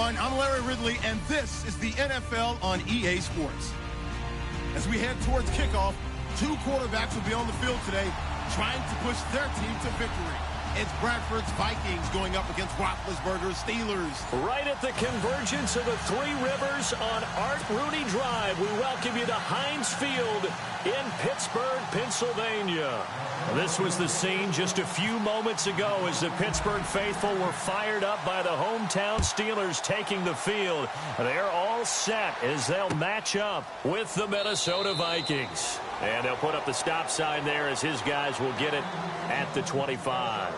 everyone. I'm Larry Ridley, and this is the NFL on EA Sports. As we head towards kickoff, two quarterbacks will be on the field today trying to push their team to victory. It's Bradford's Vikings going up against Roethlisberger's Steelers. Right at the convergence of the Three Rivers on Art Rooney Drive, we welcome you to Heinz Field in Pittsburgh, Pennsylvania. This was the scene just a few moments ago as the Pittsburgh faithful were fired up by the hometown Steelers taking the field. They're all set as they'll match up with the Minnesota Vikings. And they'll put up the stop sign there as his guys will get it at the 25.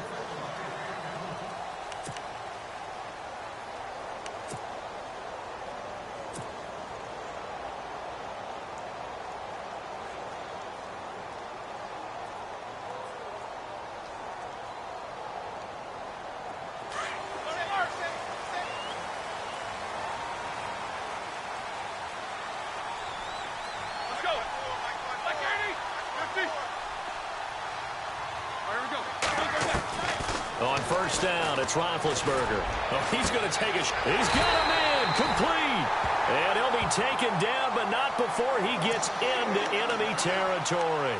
On first down, it's Roethlisberger. Oh, he's going to take a shot. He's got him in, complete. And he'll be taken down, but not before he gets into enemy territory.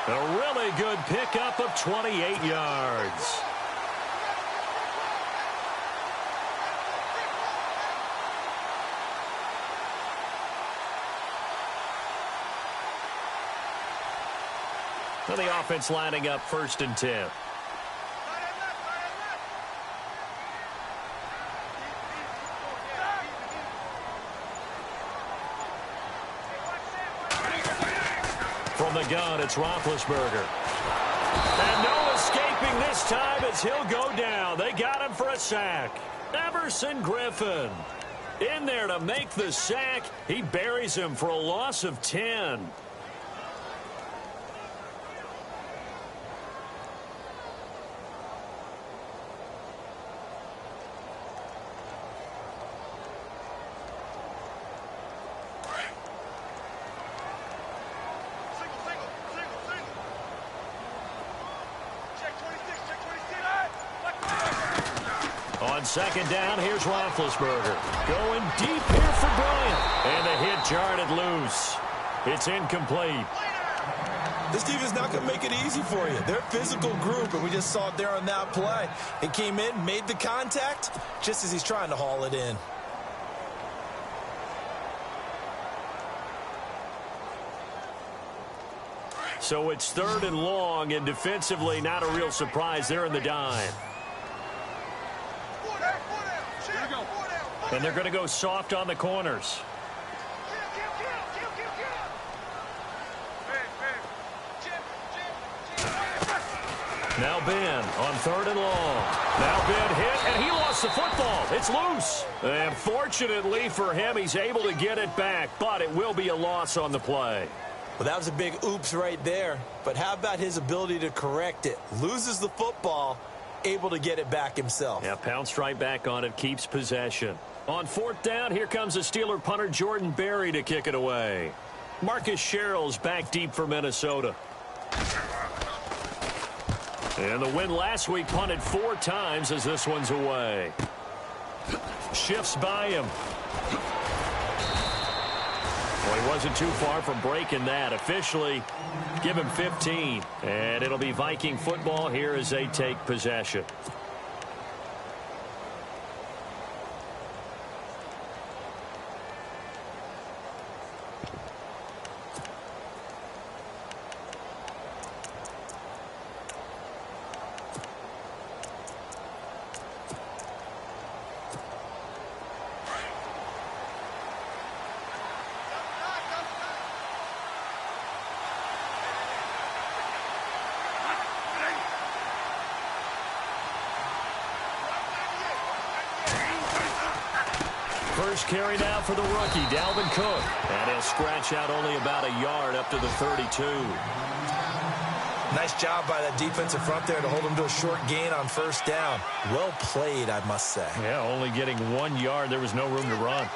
A really good pickup of 28 yards. And the offense lining up 1st and 10. From the gun, it's Roethlisberger. And no escaping this time as he'll go down. They got him for a sack. Everson Griffin in there to make the sack. He buries him for a loss of 10. On second down, here's Roethlisberger. Going deep here for Bryant. And the hit jarred it loose. It's incomplete. This defense not going to make it easy for you. They're a physical group, and we just saw it there on that play. It came in, made the contact, just as he's trying to haul it in. So it's 3rd and long, and defensively not a real surprise. They're in the dime. And they're going to go soft on the corners. Now Ben on 3rd and long. Now Ben hit, and he lost the football. It's loose. And fortunately for him, he's able to get it back, but it will be a loss on the play. Well, that was a big oops right there. But how about his ability to correct it? Loses the football, able to get it back himself. Yeah, pounced right back on it, keeps possession. On 4th down, here comes the Steeler punter Jordan Berry to kick it away. Marcus Sherrill's back deep for Minnesota. And the win last week punted 4 times as this one's away. Shifts by him. Well, he wasn't too far from breaking that. Officially, give him 15. And it'll be Viking football here as they take possession. First carry now for the rookie, Dalvin Cook. And he'll scratch out only about a yard up to the 32. Nice job by that defensive front there to hold him to a short gain on 1st down. Well played, I must say. Yeah, only getting 1 yard. There was no room to run.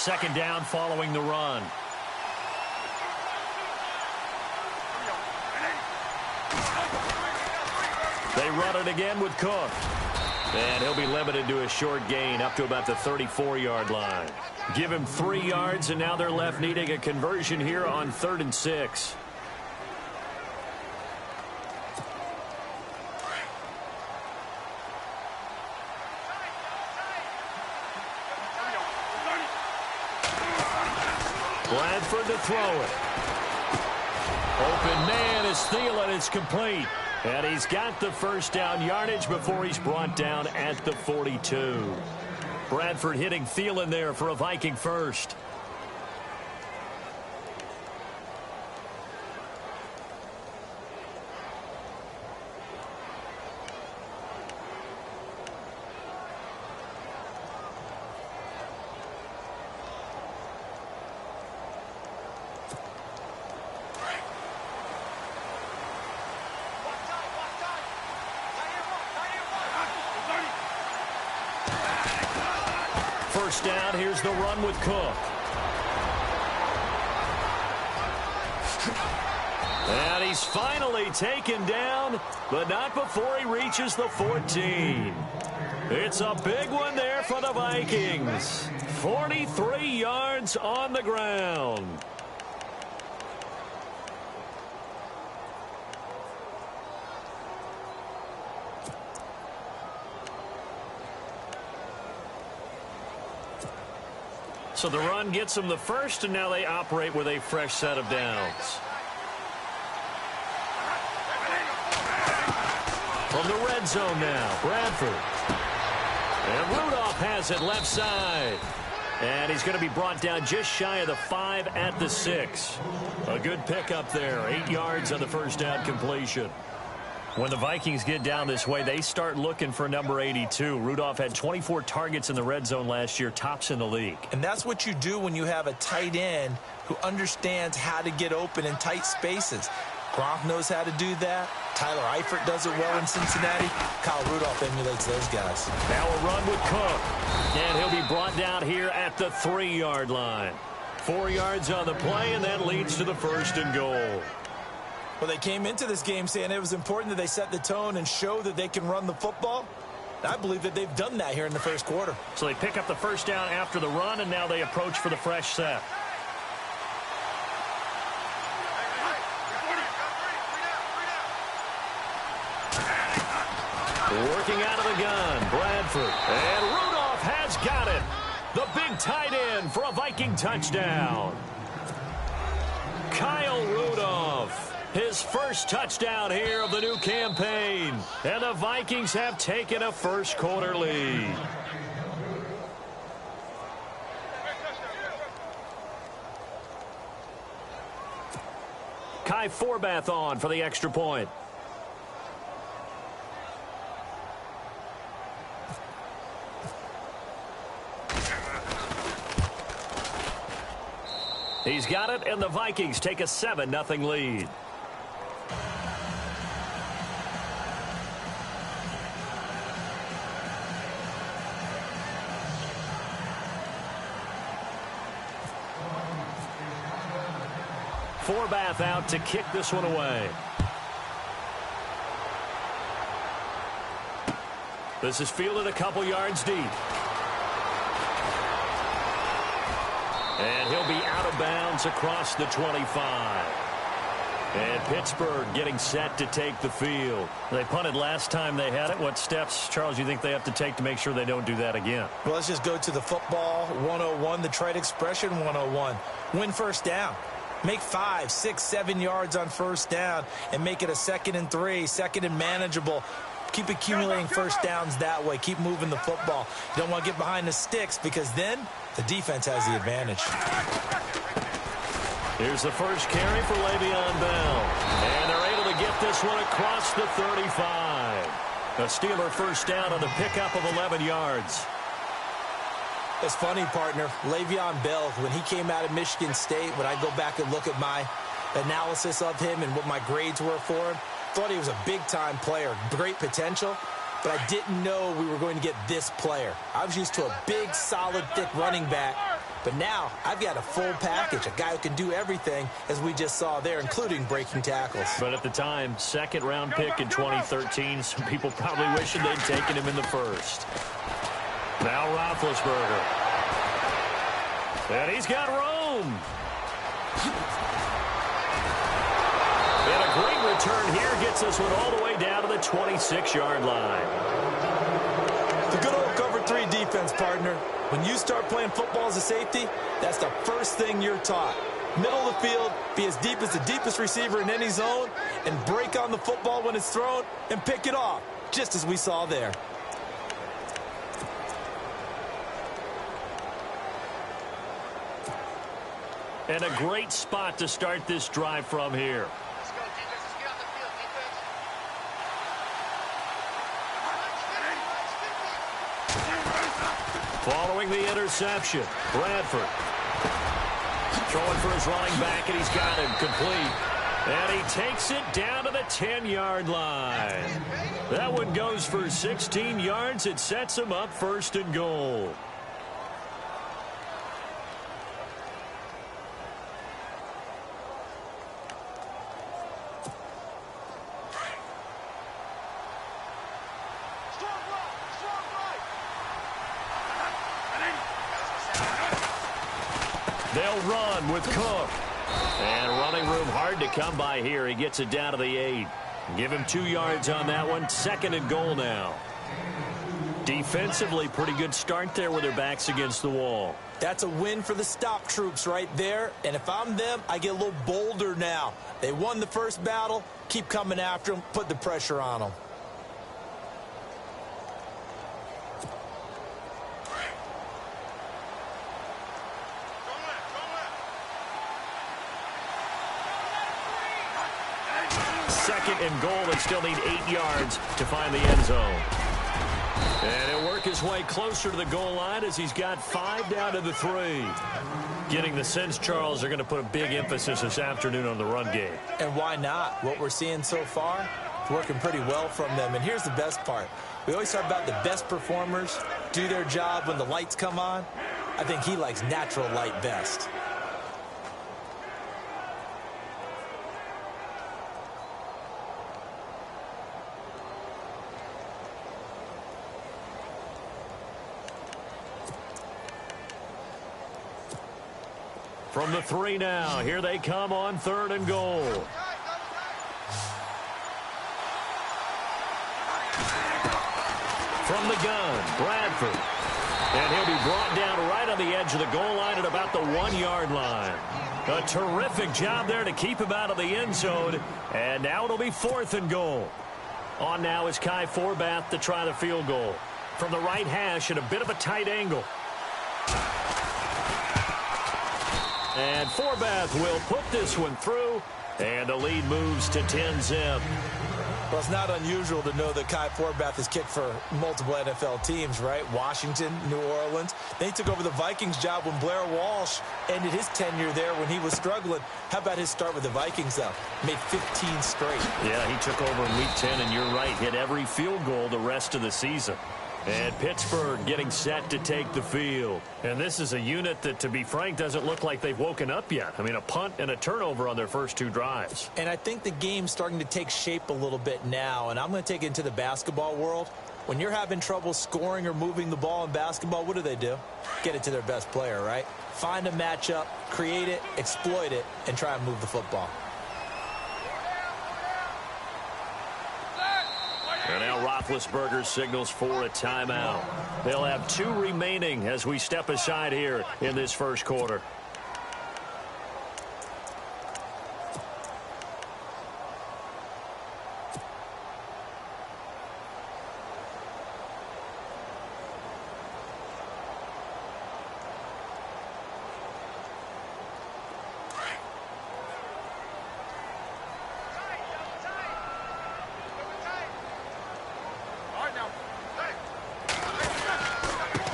second down following the run. They run it again with Cook. And he'll be limited to a short gain up to about the 34-yard line. Give him 3 yards, and now they're left needing a conversion here on 3rd and 6. Bradford to throw it. Open man is Thielen. It's complete. And he's got the first down yardage before he's brought down at the 42. Bradford hitting Thielen there for a Viking first. First down, here's the run with Cook. And he's finally taken down, but not before he reaches the 14. It's a big one there for the Vikings. 43 yards on the ground. So the run gets them the first, and now they operate with a fresh set of downs. From the red zone now, Bradford. And Rudolph has it left side. And he's going to be brought down just shy of the 5 at the 6. A good pickup there, 8 yards on the first down completion. When the Vikings get down this way, they start looking for number 82. Rudolph had 24 targets in the red zone last year, tops in the league. And that's what you do when you have a tight end who understands how to get open in tight spaces. Gronk knows how to do that. Tyler Eifert does it well in Cincinnati. Kyle Rudolph emulates those guys. Now a run with Cook. And he'll be brought down here at the 3-yard line. 4 yards on the play, and that leads to the 1st and goal. Well, they came into this game saying it was important that they set the tone and show that they can run the football. I believe that they've done that here in the first quarter. So they pick up the first down after the run, and now they approach for the fresh set. Working out of the gun, Bradford. And Rudolph has got it. The big tight end for a Viking touchdown. Kyle Rudolph. His first touchdown here of the new campaign. And the Vikings have taken a first quarter lead. Kai Forbath on for the extra point. He's got it, and the Vikings take a 7-0 lead. Forbath out to kick this one away. This is fielded a couple yards deep. And he'll be out of bounds across the 25. And Pittsburgh getting set to take the field. They punted last time they had it. What steps, Charles, you think they have to take to make sure they don't do that again? Well, let's just go to the football 101, the trite expression 101. Win first down. Make 5, 6, 7 yards on first down and make it a 2nd and 3, 2nd and manageable. Keep accumulating first downs that way. Keep moving the football. You don't want to get behind the sticks because then the defense has the advantage. Here's the first carry for Le'Veon Bell. And they're able to get this one across the 35. A Steeler first down on the pickup of 11 yards. It's funny, partner. Le'Veon Bell, when he came out of Michigan State, when I go back and look at my analysis of him and what my grades were for him, thought he was a big-time player, great potential, but I didn't know we were going to get this player. I was used to a big, solid, thick running back. But now I've got a full package, a guy who can do everything, as we just saw there, including breaking tackles. But at the time, second-round pick in 2013, some people probably wishing they'd taken him in the first. Now Roethlisberger. And he's got room. And a great return here gets this one all the way down to the 26-yard line. The good old cover 3 defense, partner. When you start playing football as a safety, that's the first thing you're taught. Middle of the field, be as deep as the deepest receiver in any zone, and break on the football when it's thrown and pick it off, just as we saw there. And a great spot to start this drive from here. Following the interception, Bradford throwing for his running back, and he's got him complete. And he takes it down to the 10-yard line. That one goes for 16 yards. It sets him up first and goal. They'll run with Cook. And running room hard to come by here. He gets it down to the 8. Give him 2 yards on that one. Second and goal now. Defensively, pretty good start there with their backs against the wall. That's a win for the stop troops right there. And if I'm them, I get a little bolder now. They won the first battle. Keep coming after them. Put the pressure on them. Second and goal. They still need 8 yards to find the end zone. And he'll work his way closer to the goal line as he's got 5 down to the 3. Getting the sense, Charles, they're going to put a big emphasis this afternoon on the run game. And why not? What we're seeing so far, it's working pretty well from them. And here's the best part. We always talk about the best performers do their job when the lights come on. I think he likes natural light best. From the 3 now, here they come on 3rd and goal. From the gun, Bradford. And he'll be brought down right on the edge of the goal line at about the 1-yard line. A terrific job there to keep him out of the end zone. And now it'll be 4th and goal. On now is Kai Forbath to try the field goal. From the right hash at a bit of a tight angle. And Forbath will put this one through, and the lead moves to 10-zip. Well, it's not unusual to know that Kai Forbath has kicked for multiple NFL teams, right? Washington, New Orleans. They took over the Vikings job when Blair Walsh ended his tenure there when he was struggling. How about his start with the Vikings, though? Made 15 straight. Yeah, he took over in Week 10, and you're right, hit every field goal the rest of the season. And Pittsburgh getting set to take the field. And this is a unit that, to be frank, doesn't look like they've woken up yet. I mean, a punt and a turnover on their first 2 drives. And I think the game's starting to take shape a little bit now. And I'm going to take it into the basketball world. When you're having trouble scoring or moving the ball in basketball, what do? Get it to their best player, right? Find a matchup, create it, exploit it, and try and move the football. And now Roethlisberger signals for a timeout. They'll have 2 remaining as we step aside here in this first quarter.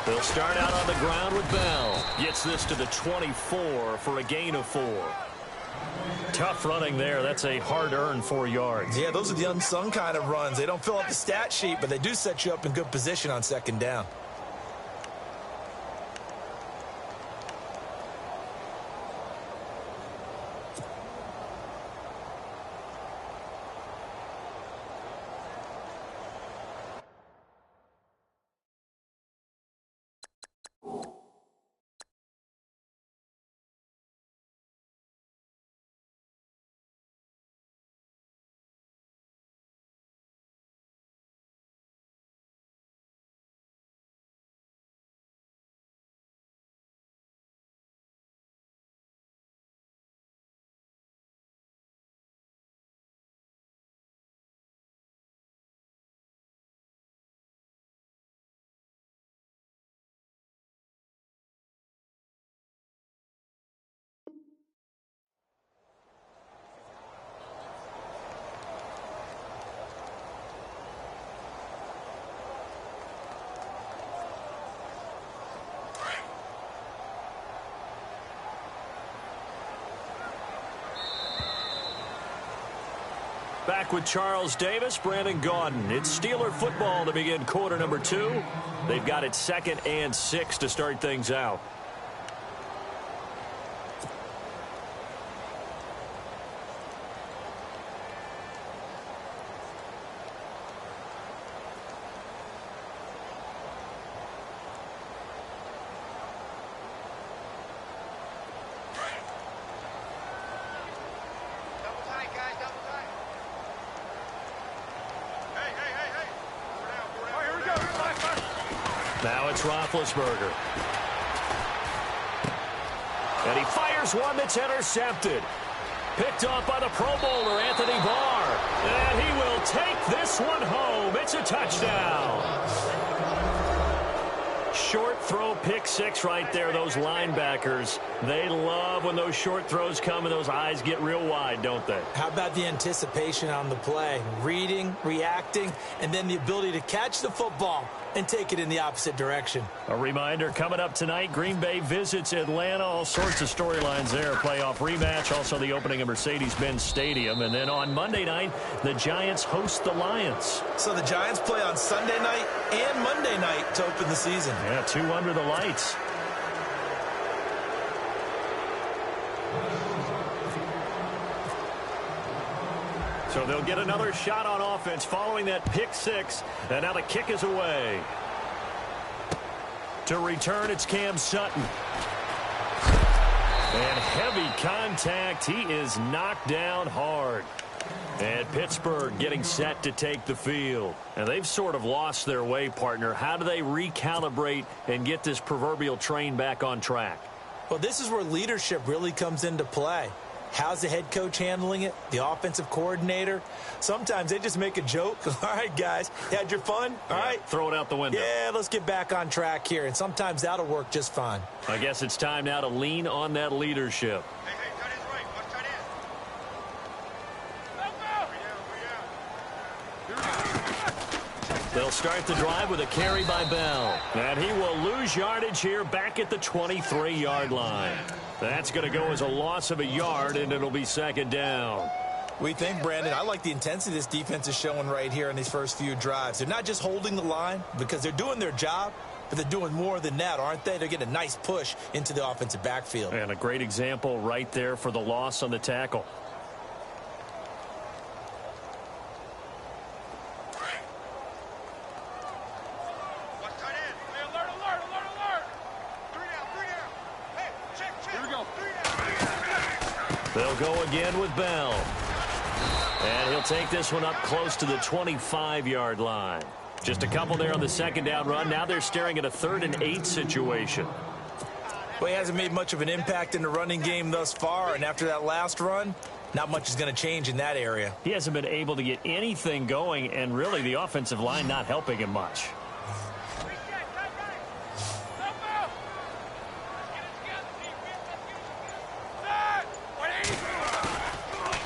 They'll start out on the ground with Bell. Gets this to the 24 for a gain of 4. Tough running there. That's a hard-earned 4 yards. Yeah, those are the unsung kind of runs. They don't fill up the stat sheet, but they do set you up in good position on second down. Back with Charles Davis, Brandon Gaudin. It's Steeler football to begin quarter number 2. They've got it 2nd and 6 to start things out. Now it's Roethlisberger. And he fires one that's intercepted. Picked off by the Pro Bowler, Anthony Barr. And he will take this one home. It's a touchdown. Short throw, pick 6 right there. Those linebackers, they love when those short throws come and those eyes get real wide, don't they? How about the anticipation on the play? Reading, reacting, and then the ability to catch the football and take it in the opposite direction. A reminder, coming up tonight, Green Bay visits Atlanta. All sorts of storylines there. Playoff rematch, also the opening of Mercedes-Benz Stadium. And then on Monday night, the Giants host the Lions. So the Giants play on Sunday night and Monday night to open the season. Yeah, 2 under the lights. So they'll get another shot on offense following that pick 6. And now the kick is away. To return, it's Cam Sutton. And heavy contact. He is knocked down hard. And Pittsburgh getting set to take the field. And they've sort of lost their way, partner. How do they recalibrate and get this proverbial train back on track? Well, this is where leadership really comes into play. How's the head coach handling it? The offensive coordinator? Sometimes they just make a joke. All right, guys, you had your fun? All right. Throw it out the window. Yeah, let's get back on track here. And sometimes that'll work just fine. I guess it's time now to lean on that leadership. Hey, tight end's right. Watch tight end. They'll start the drive with a carry by Bell. And he will lose yardage here back at the 23-yard line. That's going to go as a loss of a yard, and it'll be 2nd down. We think, Brandon, I like the intensity this defense is showing right here in these first few drives. They're not just holding the line because they're doing their job, but they're doing more than that, aren't they? They're getting a nice push into the offensive backfield. And a great example right there for the loss on the tackle. They'll go again with Bell. And he'll take this one up close to the 25-yard line. Just a couple there on the 2nd down run. Now they're staring at a 3rd and 8 situation. Well, he hasn't made much of an impact in the running game thus far, and after that last run, not much is going to change in that area. He hasn't been able to get anything going, and really the offensive line not helping him much.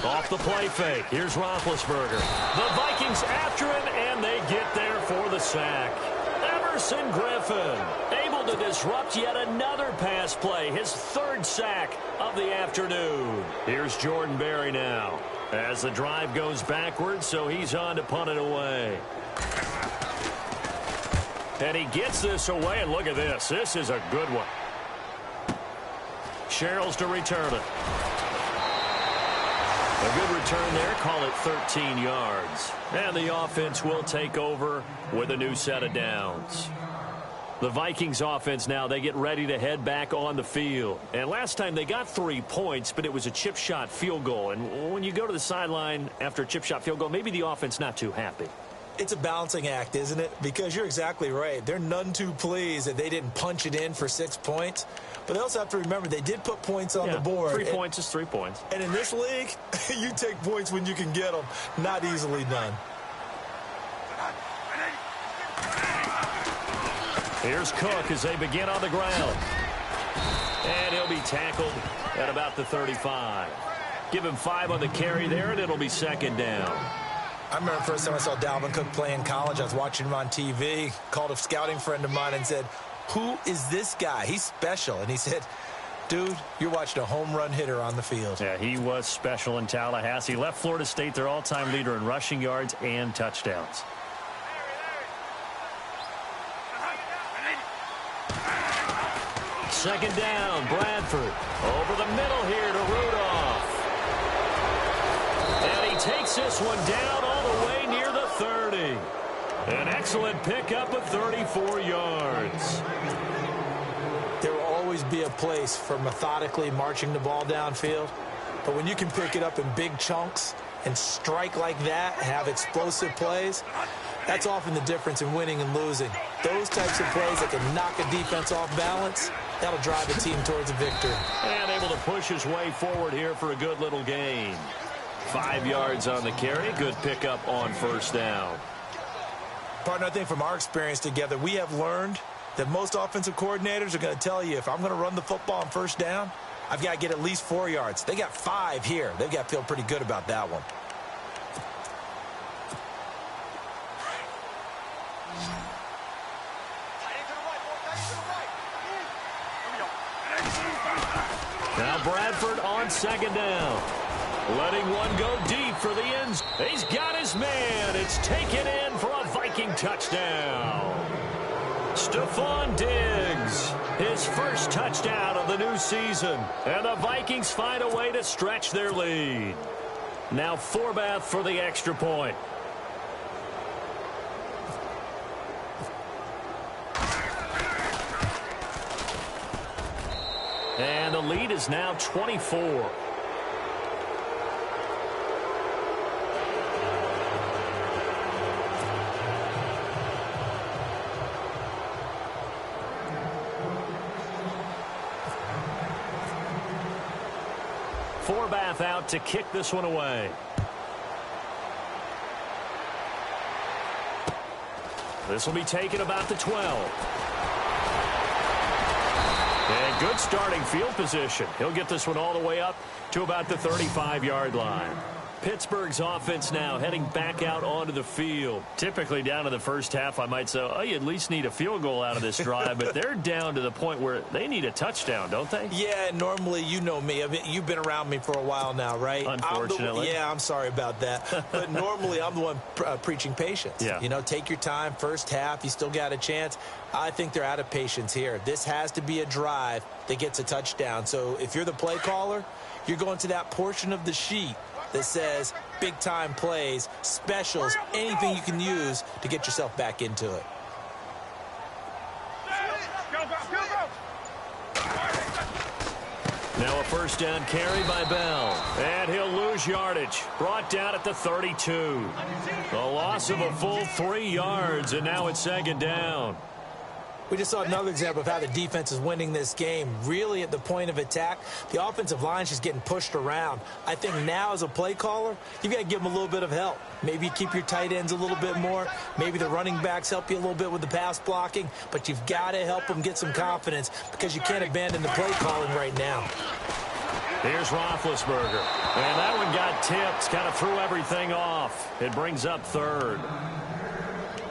Off the play fake. Here's Roethlisberger. The Vikings after him, and they get there for the sack. Everson Griffin able to disrupt yet another pass play. His 3rd sack of the afternoon. Here's Jordan Berry now as the drive goes backwards, so he's on to punt it away. And he gets this away, and look at this. This is a good one. Sherrills to return it. A good return there, call it 13 yards. And the offense will take over with a new set of downs. The Vikings offense now, they get ready to head back on the field. And last time they got 3 points, but it was a chip shot field goal. And when you go to the sideline after a chip shot field goal, maybe the offense not too happy. It's a balancing act, isn't it? Because you're exactly right. They're none too pleased that they didn't punch it in for 6 points. But they also have to remember they did put points on the board. 3 points is 3 points. And in this league, you take points when you can get them. Not easily done. Here's Cook as they begin on the ground. And he'll be tackled at about the 35. Give him 5 on the carry there, and it'll be 2nd down. I remember the first time I saw Dalvin Cook play in college. I was watching him on TV, called a scouting friend of mine and said, "Who is this guy? He's special." And he said, Dude, you're watching a home run hitter on the field. Yeah, he was special in Tallahassee. Left Florida State their all-time leader in rushing yards and touchdowns. Second down, Bradford. Over the middle here to Rudolph. And he takes this one down all the way near the 30. An excellent pickup of 34 yards. There will always be a place for methodically marching the ball downfield. But when you can pick it up in big chunks and strike like that, have explosive plays, that's often the difference in winning and losing. Those types of plays that can knock a defense off balance, that'll drive a team towards a victory. And able to push his way forward here for a good little gain. 5 yards on the carry. Good pickup on first down. Partner, I think from our experience together, we have learned that most offensive coordinators are going to tell you, if I'm going to run the football on first down, I've got to get at least 4 yards. They got 5 here. They've got to feel pretty good about that one. Now Bradford on second down. Letting one go deep for the ends. He's got his man. It's taken in for a Viking touchdown. Stephon Diggs, his first touchdown of the new season. And the Vikings find a way to stretch their lead. Now Forbath for the extra point. And the lead is now 24. Forbath out to kick this one away. This will be taken about the 12. And good starting field position. He'll get this one all the way up to about the 35-yard line. Pittsburgh's offense now heading back out onto the field. Typically down to the first half, I might say, oh, you at least need a field goal out of this drive, but they're down to the point where they need a touchdown, don't they? Yeah, normally, you know me. I mean, you've been around me for a while now, right? Unfortunately. I'm sorry about that. But normally, I'm the one preaching patience. Yeah. You know, take your time. First half, you still got a chance. I think they're out of patience here. This has to be a drive that gets a touchdown. So if you're the play caller, you're going to that portion of the sheet that says big-time plays, specials, anything you can use to get yourself back into it. Now a first down carry by Bell. And he'll lose yardage. Brought down at the 32. A loss of a full 3 yards, and now it's second down. We just saw another example of how the defense is winning this game. Really at the point of attack, the offensive line's just getting pushed around. I think now as a play caller, you've got to give them a little bit of help. Maybe keep your tight ends a little bit more. Maybe the running backs help you a little bit with the pass blocking. But you've got to help them get some confidence because you can't abandon the play calling right now. Here's Roethlisberger. And that one got tipped. Kind of threw everything off. It brings up third.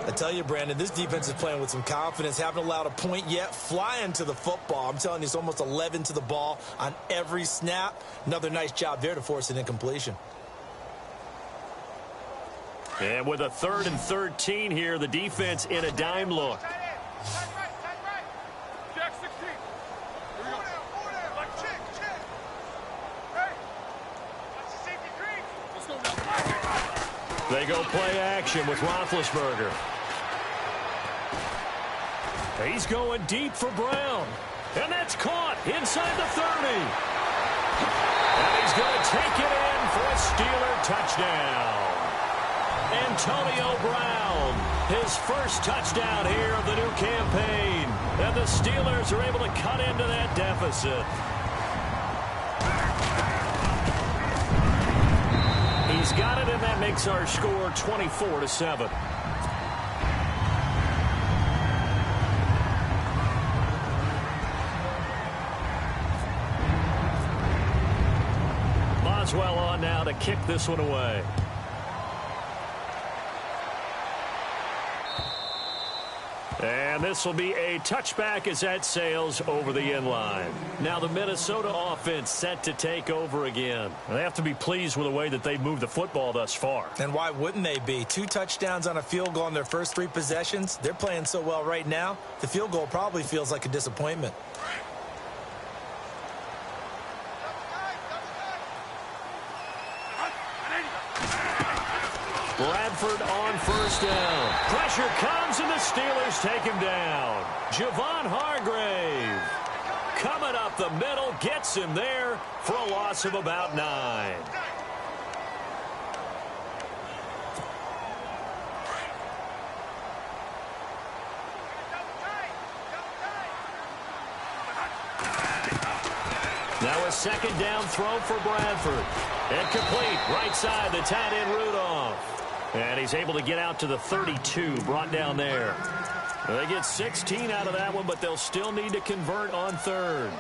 I tell you, Brandon, this defense is playing with some confidence. Haven't allowed a point yet. Flying to the football. I'm telling you, it's almost 11 to the ball on every snap. Another nice job there to force an incompletion. And with a 3rd and 13 here, the defense in a dime look. They go play action with Roethlisberger. He's going deep for Brown. And that's caught inside the 30. And he's going to take it in for a Steeler touchdown. Antonio Brown, his first touchdown here of the new campaign. And the Steelers are able to cut into that deficit. He's got it, and that makes our score 24-7. Boswell on now to kick this one away. And this will be a touchback as that sails over the end line. Now the Minnesota offense set to take over again. They have to be pleased with the way that they've moved the football thus far. And why wouldn't they be? 2 touchdowns on a field goal in their first 3 possessions. They're playing so well right now, the field goal probably feels like a disappointment. Bradford on first down. Pressure comes and the Steelers take him down. Javon Hargrave coming up the middle, gets him there for a loss of about 9. Now a second down throw for Bradford. Incomplete, right side, the tight end Rudolph. And he's able to get out to the 32, brought down there. They get 16 out of that one, but they'll still need to convert on third.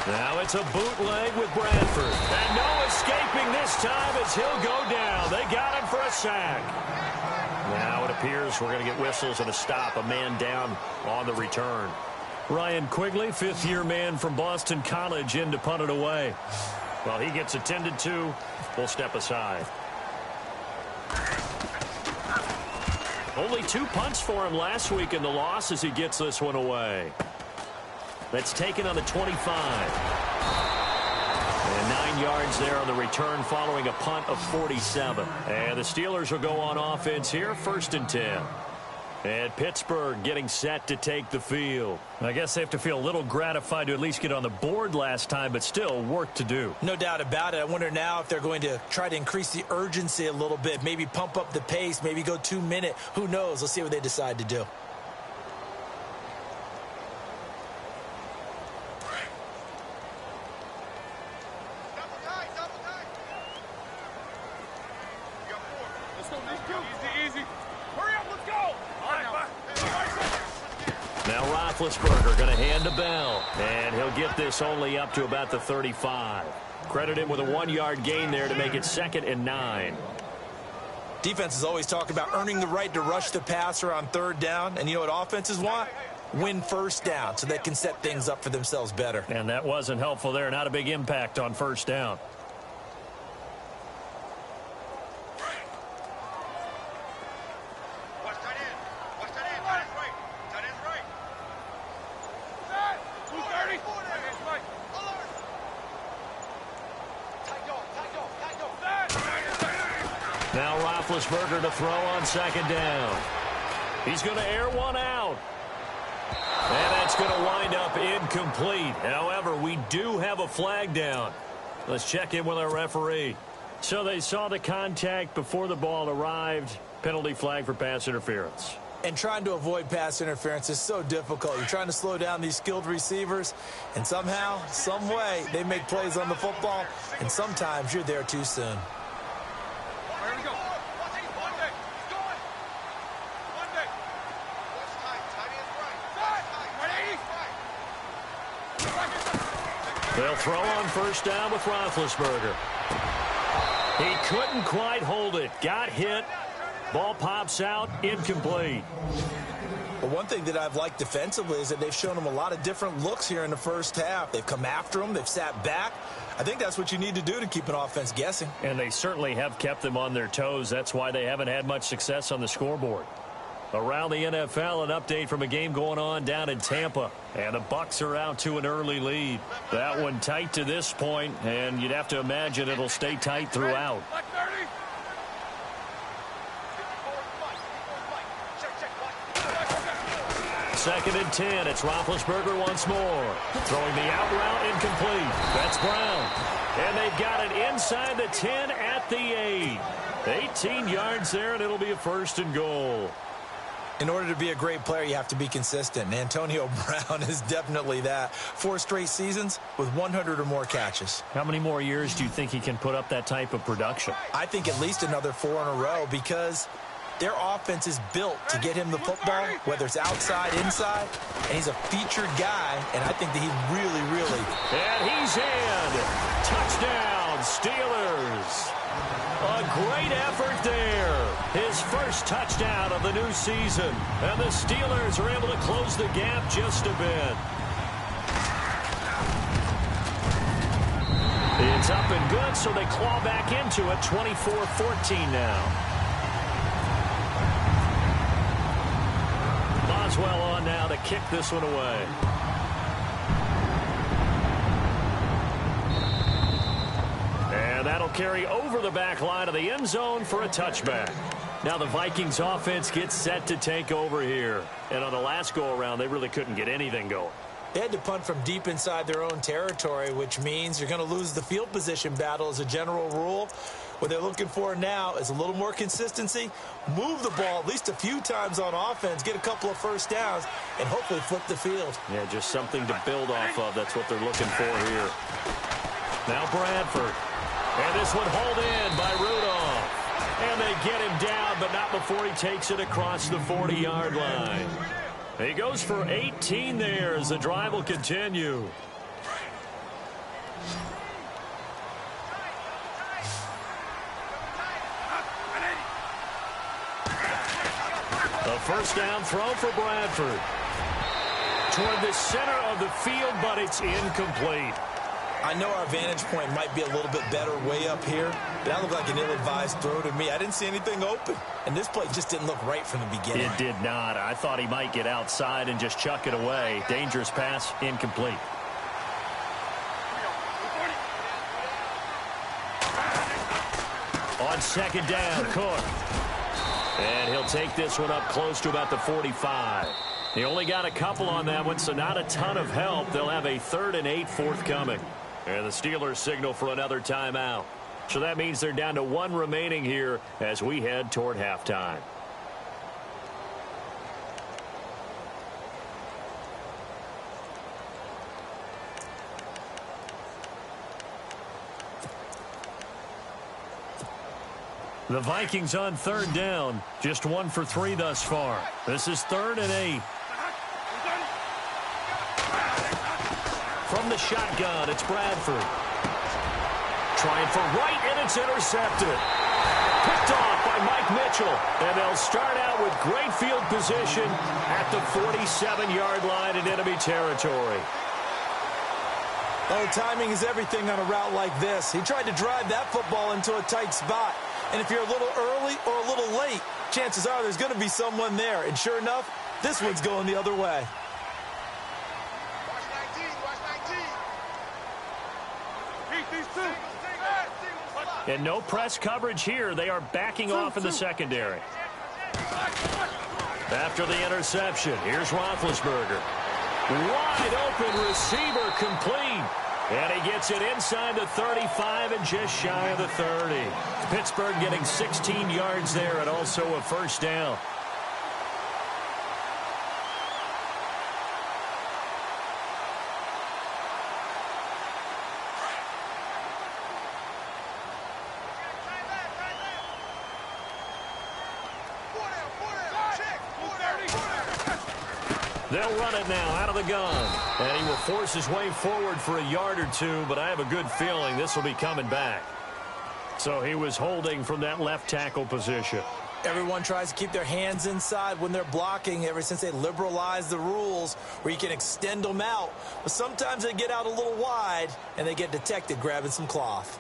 Now it's a bootleg with Bradford. And no escaping this time as he'll go down. They got him for a sack. Now it appears we're going to get whistles and a stop. A man down on the return. Ryan Quigley, fifth-year man from Boston College, in to punt it away. Well, he gets attended to. We'll step aside. Only 2 punts for him last week in the loss as he gets this one away. That's taken on the 25. And 9 yards there on the return following a punt of 47. And the Steelers will go on offense here, 1st and 10. And Pittsburgh getting set to take the field. I guess they have to feel a little gratified to at least get on the board last time, but still work to do. No doubt about it. I wonder now if they're going to try to increase the urgency a little bit, maybe pump up the pace, maybe go 2-minute. Who knows? Let's see what they decide to do. Roethlisberger going to hand to Bell, and he'll get this only up to about the 35. Credit him with a 1-yard gain there to make it 2nd and 9. Defense is always talking about earning the right to rush the passer on 3rd down, and you know what offenses want? Win 1st down so they can set things up for themselves better. And that wasn't helpful there. Not a big impact on 1st down. Now Roethlisberger to throw on 2nd down. He's going to air one out. And that's going to wind up incomplete. However, we do have a flag down. Let's check in with our referee. So they saw the contact before the ball arrived. Penalty flag for pass interference. And trying to avoid pass interference is so difficult. You're trying to slow down these skilled receivers, and somehow, some way, they make plays on the football, and sometimes you're there too soon. They'll throw on 1st down with Roethlisberger. He couldn't quite hold it. Got hit. Ball pops out. Incomplete. Well, one thing that I've liked defensively is that they've shown them a lot of different looks here in the 1st half. They've come after them. They've sat back. I think that's what you need to do to keep an offense guessing. And they certainly have kept them on their toes. That's why they haven't had much success on the scoreboard. Around the NFL, an update from a game going on down in Tampa. And the Bucs are out to an early lead. That one tight to this point, and you'd have to imagine it'll stay tight throughout. 2nd and 10. It's Roethlisberger once more. Throwing the out route, incomplete. That's Brown. And they've got it inside the 10 at the 8. 18 yards there, and it'll be a 1st and goal. In order to be a great player, you have to be consistent. And Antonio Brown is definitely that. 4 straight seasons with 100 or more catches. How many more years do you think he can put up that type of production? I think at least another 4 in a row because Their offense is built to get him the football, whether it's outside, inside, and he's a featured guy, and I think that he really... And he's in. Touchdown, Steelers. A great effort there. His first touchdown of the new season. And the Steelers are able to close the gap just a bit. It's up and good, so they claw back into it, 24-14 now. Boswell on now to kick this one away. And that'll carry over the back line of the end zone for a touchback. Now the Vikings offense gets set to take over here. And on the last go-around, they really couldn't get anything going. They had to punt from deep inside their own territory, which means you're going to lose the field position battle as a general rule. What they're looking for now is a little more consistency, move the ball at least a few times on offense, get a couple of first downs, and hopefully flip the field. Yeah, just something to build off of. That's what they're looking for here. Now Bradford. And this one hauled in by Rudolph. And they get him down, but not before he takes it across the 40-yard line. He goes for 18 there as the drive will continue. The first down throw for Bradford. Toward the center of the field, but it's incomplete. I know our vantage point might be a little bit better way up here, but that looked like an ill-advised throw to me. I didn't see anything open, and this play just didn't look right from the beginning. It did not. I thought he might get outside and just chuck it away. Dangerous pass, incomplete. On second down, Cook. And he'll take this one up close to about the 45. He only got a couple on that one, so not a ton of help. They'll have a 3rd and 8 forthcoming. And the Steelers signal for another timeout. So that means they're down to 1 remaining here as we head toward halftime. The Vikings on 3rd down. Just 1 for 3 thus far. This is 3rd and 8. From the shotgun, it's Bradford. Trying for right, and it's intercepted. Picked off by Mike Mitchell. And they'll start out with great field position at the 47-yard line in enemy territory. Oh, timing is everything on a route like this. He tried to drive that football into a tight spot. And if you're a little early or a little late, chances are there's going to be someone there. And sure enough, this one's going the other way. Watch 19, watch 19. Beat these two. And no press coverage here. They are backing off in the secondary. After the interception, here's Roethlisberger. Wide open receiver complete. And he gets it inside the 35 and just shy of the 30. Pittsburgh getting 16 yards there and also a first down. They'll run it now out of the gun. And he will force his way forward for a yard or two, but I have a good feeling this will be coming back. So he was holding from that left tackle position. Everyone tries to keep their hands inside when they're blocking ever since they liberalized the rules where you can extend them out. But sometimes they get out a little wide and they get detected grabbing some cloth.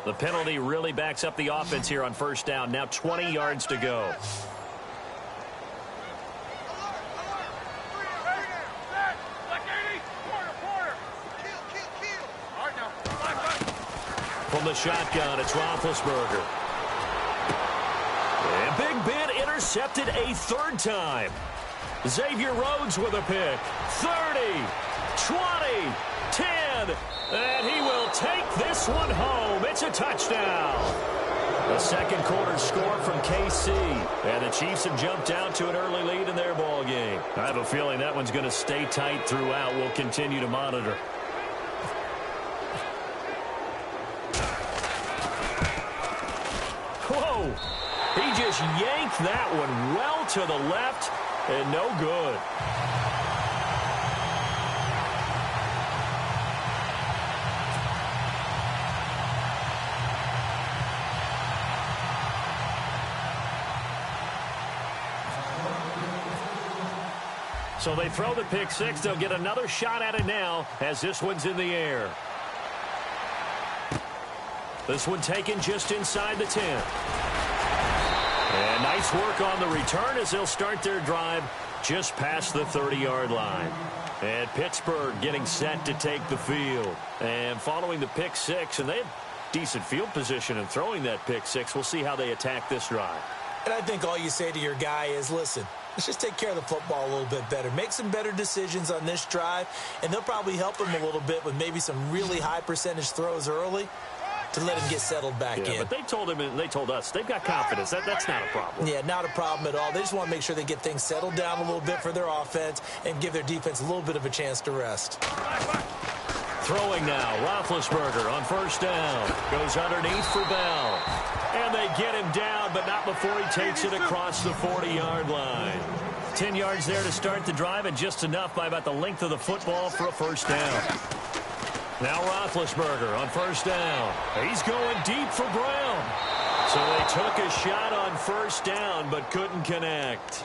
The penalty really backs up the offense here on first down. Now 20 yards to go. From the shotgun, it's Roethlisberger. And Big Ben intercepted a 3rd time. Xavier Rhodes with a pick. 30, 20, 10, and he will take this one home. It's a touchdown. A second quarter score from KC. And the Chiefs have jumped out to an early lead in their ball game. I have a feeling that one's going to stay tight throughout. We'll continue to monitor. He just yanked that one well to the left and no good. So they throw the pick six. They'll get another shot at it now as this one's in the air. This one taken just inside the 10. And nice work on the return as they'll start their drive just past the 30-yard line. And Pittsburgh getting set to take the field. And following the pick six, and they had decent field position in throwing that pick six. We'll see how they attack this drive. And I think all you say to your guy is, listen, let's just take care of the football a little bit better. Make some better decisions on this drive, and they'll probably help him a little bit with maybe some really high percentage throws early to let him get settled back in. But they told him and they told us they've got confidence. That's not a problem. Yeah, not a problem at all. They just want to make sure they get things settled down a little bit for their offense and give their defense a little bit of a chance to rest. Throwing now, Roethlisberger on first down. Goes underneath for Bell. And they get him down, but not before he takes it across the 40-yard line. 10 yards there to start the drive, and just enough by about the length of the football for a first down. Now Roethlisberger on first down. He's going deep for Brown. So they took a shot on first down, but couldn't connect.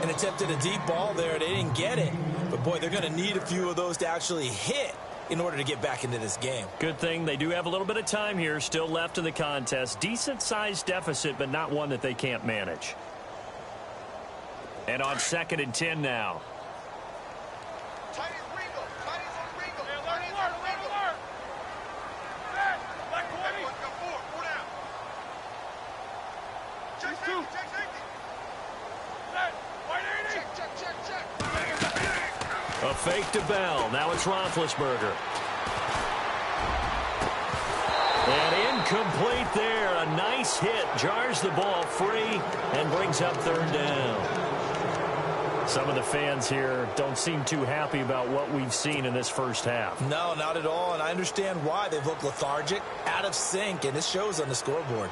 And attempted a deep ball there. They didn't get it. But, boy, they're going to need a few of those to actually hit in order to get back into this game. Good thing they do have a little bit of time here still left in the contest. Decent-sized deficit, but not one that they can't manage. And on 2nd and 10 now. A fake to Bell. Now it's Roethlisberger. And incomplete there. A nice hit. Jars the ball free and brings up 3rd down. Some of the fans here don't seem too happy about what we've seen in this first half. No, not at all. And I understand why. They've looked lethargic, out of sync, and this shows on the scoreboard.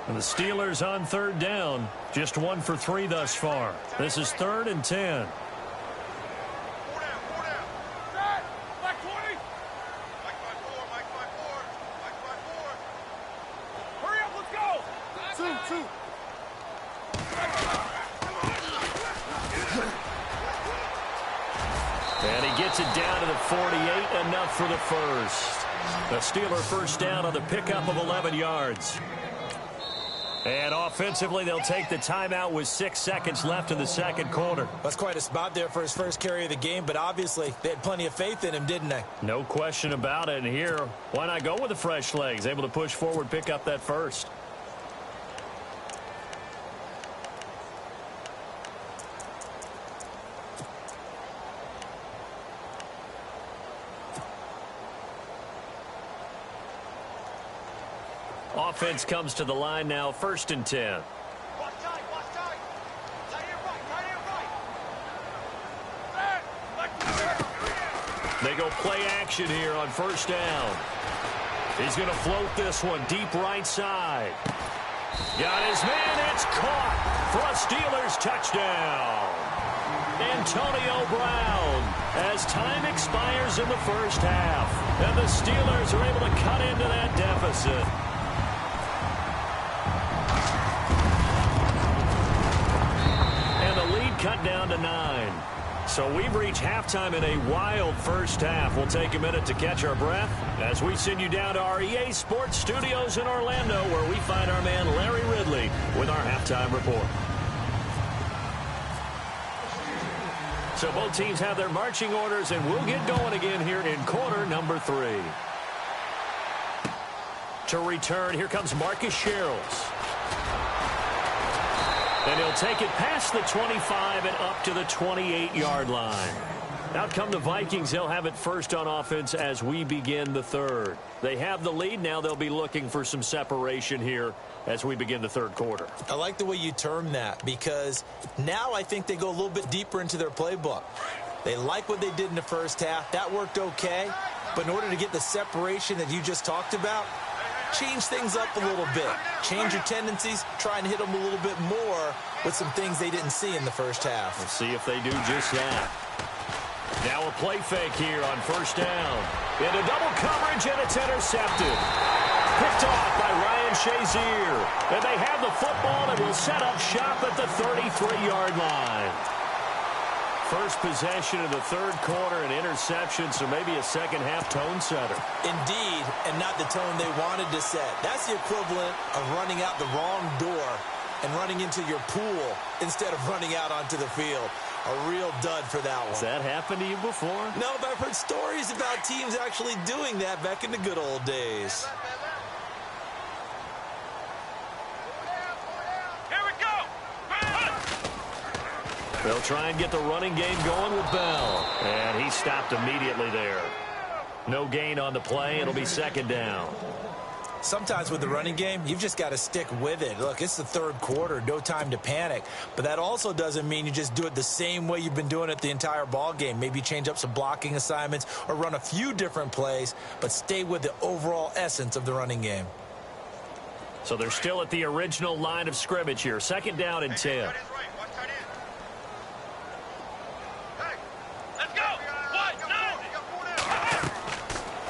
And the Steelers on 3rd down. Just 1 for 3 thus far. This is 3rd and 10. Hurry up, let's go! Two. And he gets it down to the 48, enough for the first. The Steeler first down on the pickup of 11 yards. And offensively, they'll take the timeout with 6 seconds left in the second quarter. That's quite a spot there for his first carry of the game, but obviously they had plenty of faith in him, didn't they? No question about it. And here, why not go with the fresh legs? Able to push forward, pick up that first. Offense comes to the line now, 1st and 10. Watch time. Tight end right. They go play action here on first down. He's going to float this one deep right side. Got his man. It's caught for a Steelers touchdown. Antonio Brown as time expires in the first half. And the Steelers are able to cut into that deficit. Cut down to 9. So we've reached halftime in a wild first half. We'll take a minute to catch our breath as we send you down to our EA Sports Studios in Orlando, where we find our man Larry Ridley with our halftime report. So both teams have their marching orders, and we'll get going again here in quarter number 3. To return, here comes Marcus Sherrills. And he'll take it past the 25 and up to the 28-yard line. Out come the Vikings. They'll have it first on offense as we begin the third. They have the lead. Now they'll be looking for some separation here as we begin the third quarter. I like the way you term that, because now I think they go a little bit deeper into their playbook. They like what they did in the first half. That worked okay. But in order to get the separation that you just talked about, change things up a little bit. Change your tendencies, try and hit them a little bit more with some things they didn't see in the first half. We'll see if they do just that. Now a play fake here on first down. Into double coverage, and it's intercepted. Picked off by Ryan Shazier. And they have the football and will set up shop at the 33-yard line. First possession of the third quarter, an interception, so maybe a second-half tone setter. Indeed, and not the tone they wanted to set. That's the equivalent of running out the wrong door and running into your pool instead of running out onto the field. A real dud for that one. Has that happened to you before? No, but I've heard stories about teams actually doing that back in the good old days. They'll try and get the running game going with Bell. And he stopped immediately there. No gain on the play. It'll be second down. Sometimes with the running game, you've just got to stick with it. Look, it's the third quarter, no time to panic. But that also doesn't mean you just do it the same way you've been doing it the entire ball game. Maybe change up some blocking assignments or run a few different plays, but stay with the overall essence of the running game. So they're still at the original line of scrimmage here. Second down and 10.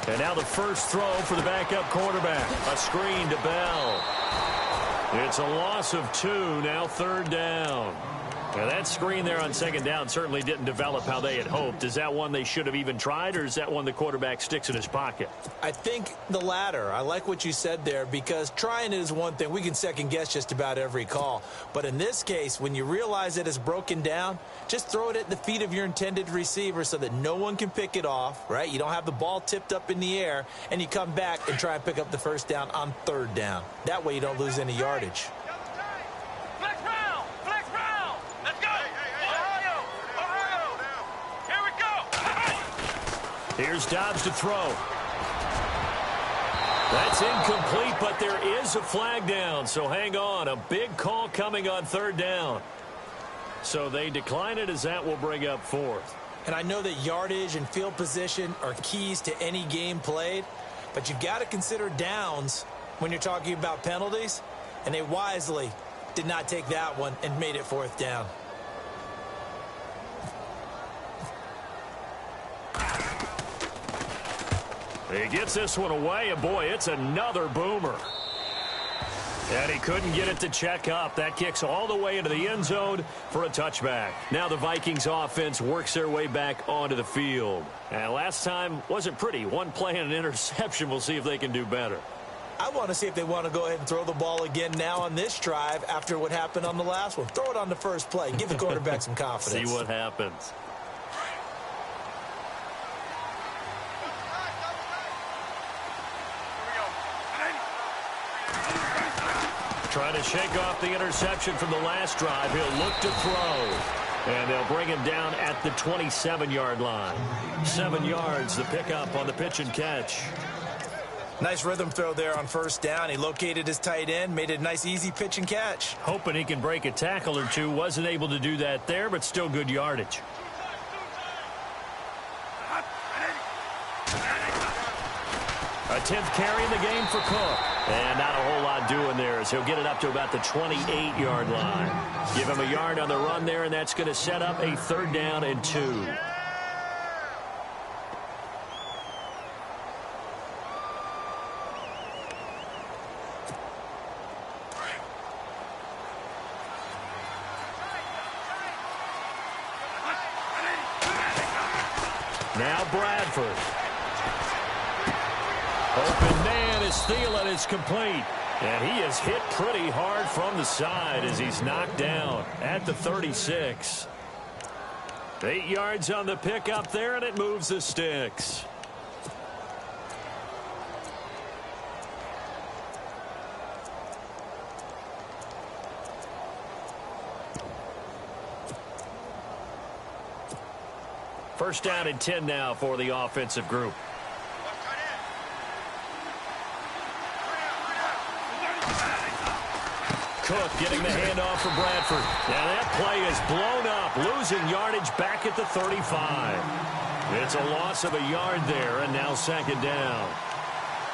And now the first throw for the backup quarterback. A screen to Bell. It's a loss of 2, now third down. Now that screen there on second down certainly didn't develop how they had hoped. Is that one they should have even tried, or is that one the quarterback sticks in his pocket? I think the latter. I like what you said there, because trying it is one thing. We can second guess just about every call. But in this case, when you realize that it's broken down, just throw it at the feet of your intended receiver so that no one can pick it off, right? You don't have the ball tipped up in the air, and you come back and try and pick up the first down on third down. That way you don't lose any yardage. Here's Dobbs to throw. That's incomplete, but there is a flag down, so hang on. A big call coming on third down. So they decline it, as that will bring up fourth. And I know that yardage and field position are keys to any game played, but you've got to consider downs when you're talking about penalties, and they wisely did not take that one and made it fourth down. He gets this one away, and boy, it's another boomer. And he couldn't get it to check up. That kicks all the way into the end zone for a touchback. Now the Vikings offense works their way back onto the field. And last time wasn't pretty. One play and an interception. We'll see if they can do better. I want to see if they want to go ahead and throw the ball again now on this drive after what happened on the last one. Throw it on the first play. Give the quarterback some confidence. See what happens. Trying to shake off the interception from the last drive. He'll look to throw. And they'll bring him down at the 27-yard line. 7 yards, the pickup on the pitch and catch. Nice rhythm throw there on first down. He located his tight end, made it a nice, easy pitch and catch. Hoping he can break a tackle or two. Wasn't able to do that there, but still good yardage. A 10th carry in the game for Cook. And not a whole lot doing there, as he'll get it up to about the 28-yard line. Give him a yard on the run there, and that's going to set up a third down and 2. Now Bradford. Open man is Thielen, is complete. And he is hit pretty hard from the side as he's knocked down at the 36. 8 yards on the pickup there, and it moves the sticks. First down and 10 now for the offensive group. Cook getting the handoff for Bradford. Now that play is blown up, losing yardage back at the 35. It's a loss of a yard there, and now second down.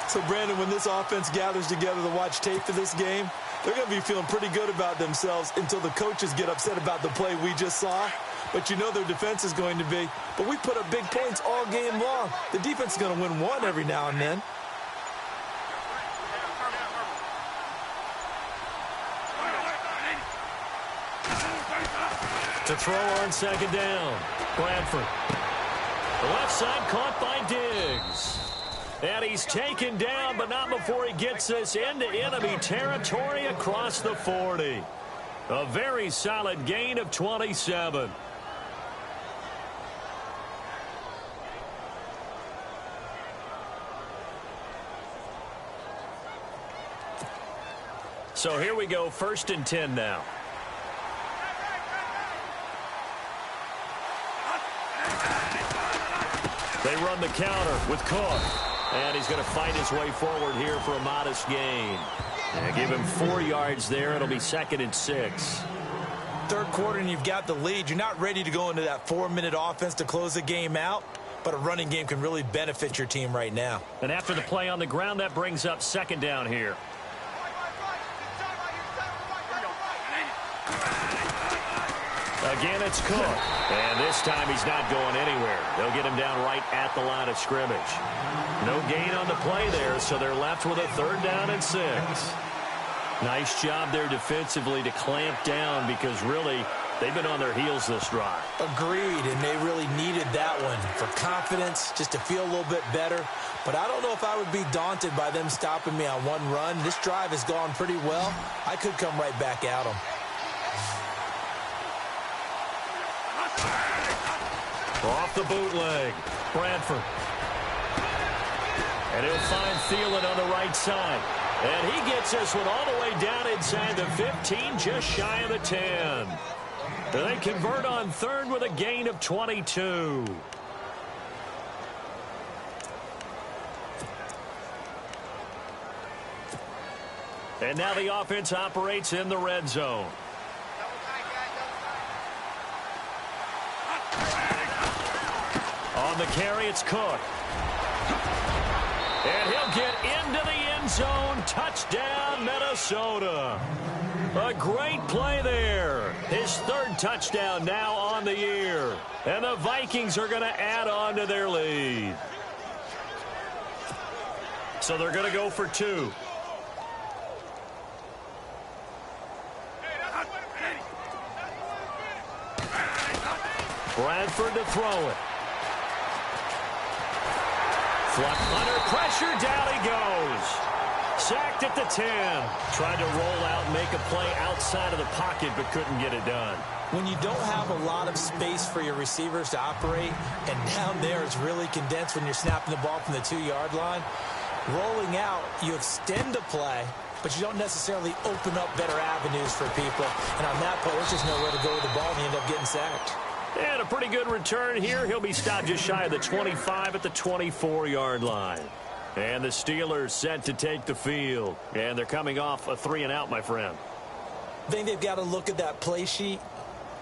So, Brandon, when this offense gathers together to watch tape for this game, they're going to be feeling pretty good about themselves until the coaches get upset about the play we just saw. But you know their defense is going to be. But we put up big points all game long. The defense is going to win one every now and then. To throw on second down, Bradford. The left side caught by Diggs. And he's taken down, but not before he gets us into enemy territory across the 40. A very solid gain of 27. So here we go, 1st and 10 now. They run the counter with Cook. And he's going to fight his way forward here for a modest gain. And give him 4 yards there. It'll be 2nd and 6. Third quarter and you've got the lead. You're not ready to go into that 4-minute offense to close the game out. But a running game can really benefit your team right now. And after the play on the ground, that brings up second down here. Again, it's Cook. And this time he's not going anywhere. They'll get him down right at the line of scrimmage. No gain on the play there, so they're left with a 3rd down and 6. Nice job there defensively to clamp down because really they've been on their heels this drive. Agreed, and they really needed that one for confidence, just to feel a little bit better. But I don't know if I would be daunted by them stopping me on one run. This drive has gone pretty well. I could come right back at them. Off the bootleg, Bradford. And he'll find Thielen on the right side. And he gets this one all the way down inside the 15, just shy of the 10. And they convert on 3rd with a gain of 22. And now the offense operates in the red zone. On the carry, it's Cook. And he'll get into the end zone. Touchdown, Minnesota. A great play there. His 3rd touchdown now on the year. And the Vikings are going to add on to their lead. So they're going to go for 2. Bradford to throw it. Under pressure, down he goes. Sacked at the 10. Tried to roll out and make a play outside of the pocket, but couldn't get it done. When you don't have a lot of space for your receivers to operate, and down there it's really condensed when you're snapping the ball from the 2-yard line, rolling out, you extend the play, but you don't necessarily open up better avenues for people. And on that play, there's just nowhere to go with the ball, and you end up getting sacked. And a pretty good return here. He'll be stopped just shy of the 25 at the 24-yard line. And the Steelers set to take the field. And they're coming off a 3-and-out, my friend. I think they've got to look at that play sheet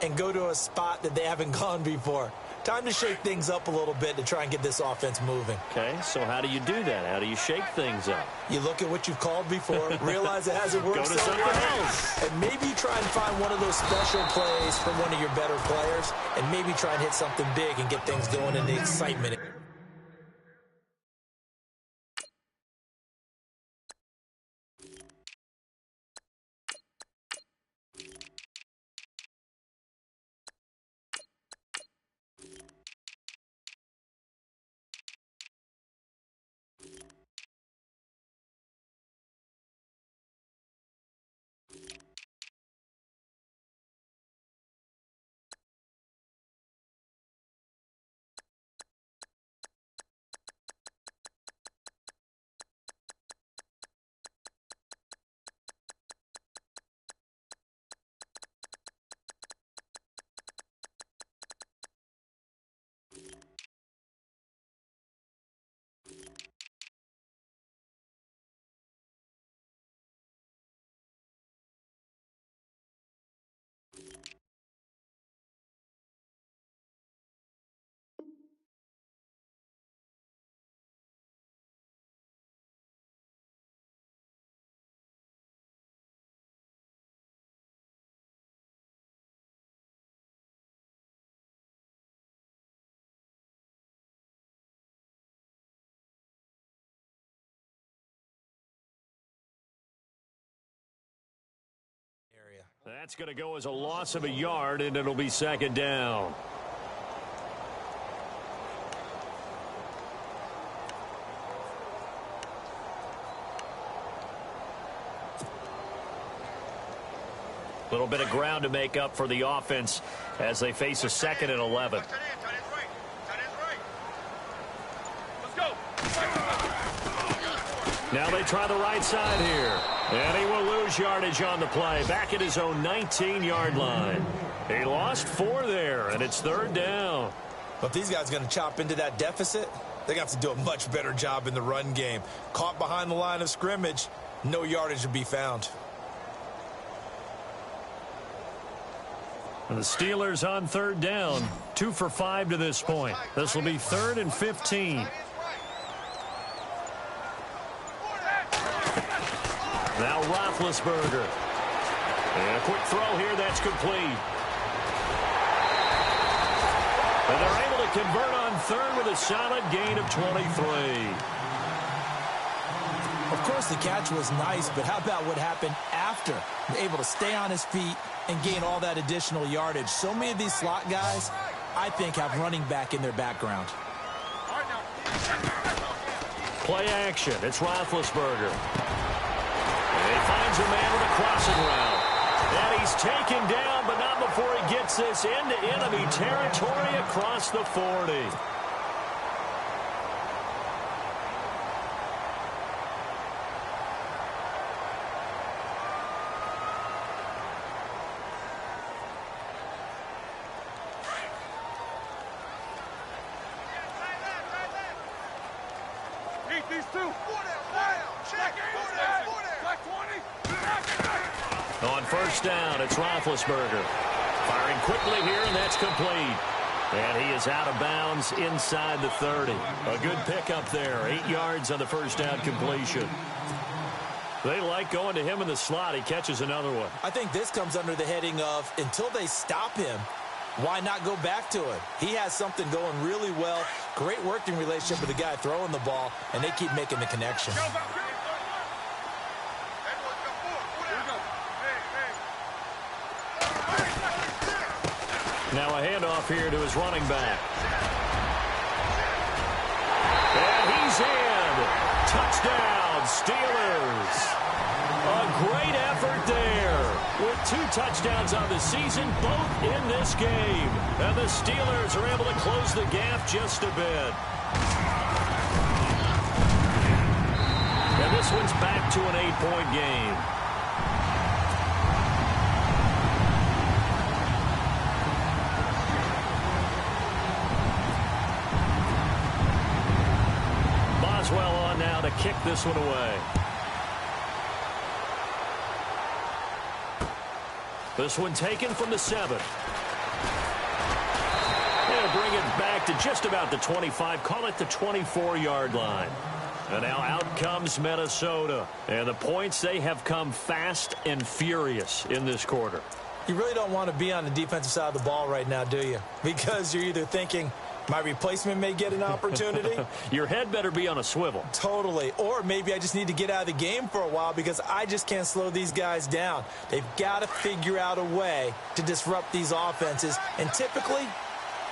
and go to a spot that they haven't gone before. Time to shake things up a little bit to try and get this offense moving. Okay, so how do you do that? How do you shake things up? You look at what you've called before, realize it hasn't worked Go to so something well, else. and maybe try and find one of those special plays from one of your better players, and maybe try and hit something big and get things going in the excitement. That's going to go as a loss of a yard, and it'll be second down. Little bit of ground to make up for the offense as they face a 2nd and 11. Now they try the right side here. And he will lose yardage on the play. Back at his own 19-yard line. He lost 4 there, and it's 3rd down. But if these guys are going to chop into that deficit, they're going to have to do a much better job in the run game. Caught behind the line of scrimmage, no yardage to be found. And the Steelers on 3rd down. 2 for 5 to this point. This will be 3rd and 15. Now Roethlisberger. And a quick throw here, that's complete. And they're able to convert on 3rd with a solid gain of 23. Of course, the catch was nice, but how about what happened after? Able to stay on his feet and gain all that additional yardage. So many of these slot guys, I think, have running back in their background. Play action. It's Roethlisberger. And he finds a man with a crossing route. And he's taken down, but not before he gets this into enemy territory across the 40. These two. On 1st down, it's Roethlisberger. Firing quickly here, and that's complete. And he is out of bounds inside the 30. A good pickup there. 8 yards on the 1st down completion. They like going to him in the slot. He catches another one. I think this comes under the heading of, until they stop him, why not go back to it? He has something going really well. Great working relationship with the guy throwing the ball, and they keep making the connection. Now a handoff here to his running back. And he's in. Touchdown, Steelers. A great effort there. With 2 touchdowns on the season, both in this game. And the Steelers are able to close the gap just a bit. And this one's back to an 8-point game. Boswell on now to kick this one away. This one taken from the 7. And bring it back to just about the 25. Call it the 24-yard line. And now out comes Minnesota. And the points, they have come fast and furious in this quarter. You really don't want to be on the defensive side of the ball right now, do you? Because you're either thinking, my replacement may get an opportunity. Your head better be on a swivel. Totally. Or maybe I just need to get out of the game for a while because I just can't slow these guys down. They've got to figure out a way to disrupt these offenses. And typically,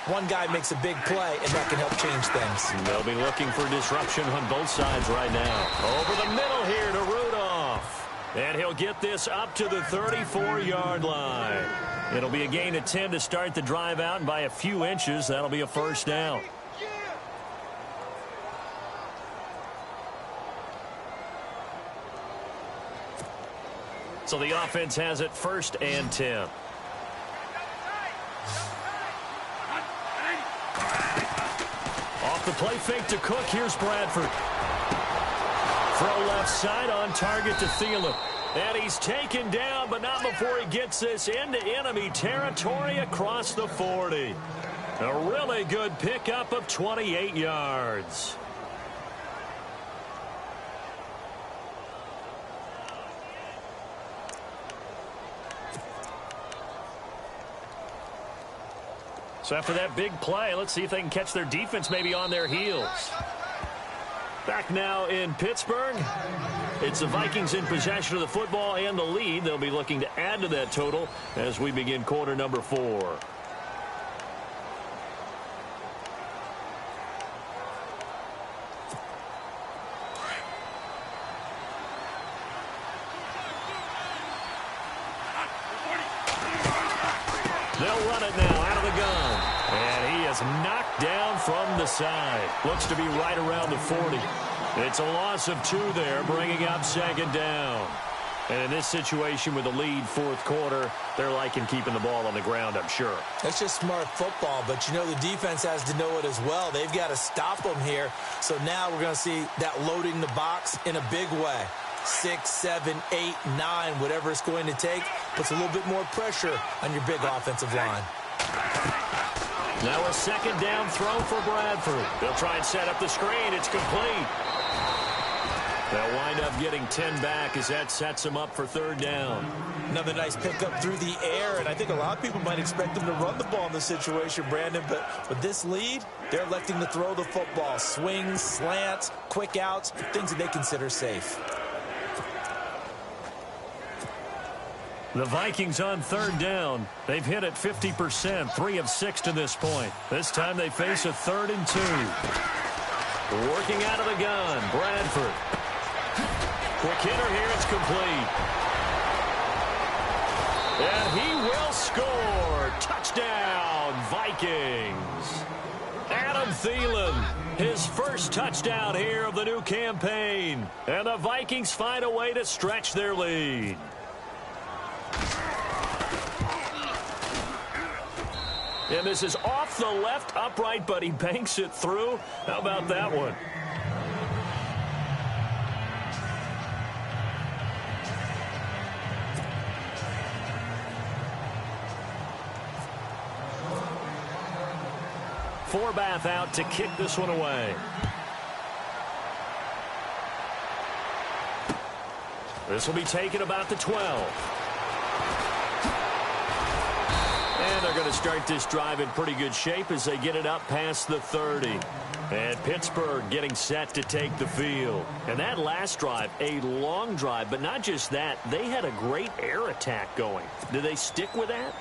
one guy makes a big play, and that can help change things. They'll be looking for disruption on both sides right now. Over the middle here to Rudolph. And he'll get this up to the 34-yard line. It'll be a gain of 10 to start the drive out, and by a few inches, that'll be a 1st down. So the offense has it 1st and 10. Off the play fake to Cook. Here's Bradford. Throw left side on target to Thielen. And he's taken down, but not before he gets this into enemy territory across the 40. A really good pickup of 28 yards. So after that big play, let's see if they can catch their defense maybe on their heels. Back now in Pittsburgh. It's the Vikings in possession of the football and the lead. They'll be looking to add to that total as we begin quarter number 4. They'll run it now out of the gun. And he is knocked down from the side. Looks to be right around the 40. It's a loss of 2 there, bringing up second down. And in this situation with the lead fourth quarter, they're liking keeping the ball on the ground, I'm sure. That's just smart football, but you know the defense has to know it as well. They've got to stop them here. So now we're going to see that loading the box in a big way. 6, 7, 8, 9, whatever it's going to take, puts a little bit more pressure on your big offensive line. Now a second down throw for Bradford. They'll try and set up the screen. It's complete. They'll wind up getting 10 back as that sets them up for third down. Another nice pickup through the air, and I think a lot of people might expect them to run the ball in this situation, Brandon, but with this lead, they're electing to throw the football. Swings, slants, quick outs, things that they consider safe. The Vikings on third down. They've hit it 50%, 3 of 6 to this point. This time they face a 3rd and 2. Working out of the gun, Bradford. Quick hitter here, it's complete. And he will score. Touchdown, Vikings. Adam Thielen, his first touchdown here of the new campaign. And the Vikings find a way to stretch their lead. And this is off the left upright, but he banks it through. How about that one? Forbath out to kick this one away. This will be taken about the 12. And they're going to start this drive in pretty good shape as they get it up past the 30. And Pittsburgh getting set to take the field. And that last drive, a long drive, but not just that. They had a great air attack going. Do they stick with that?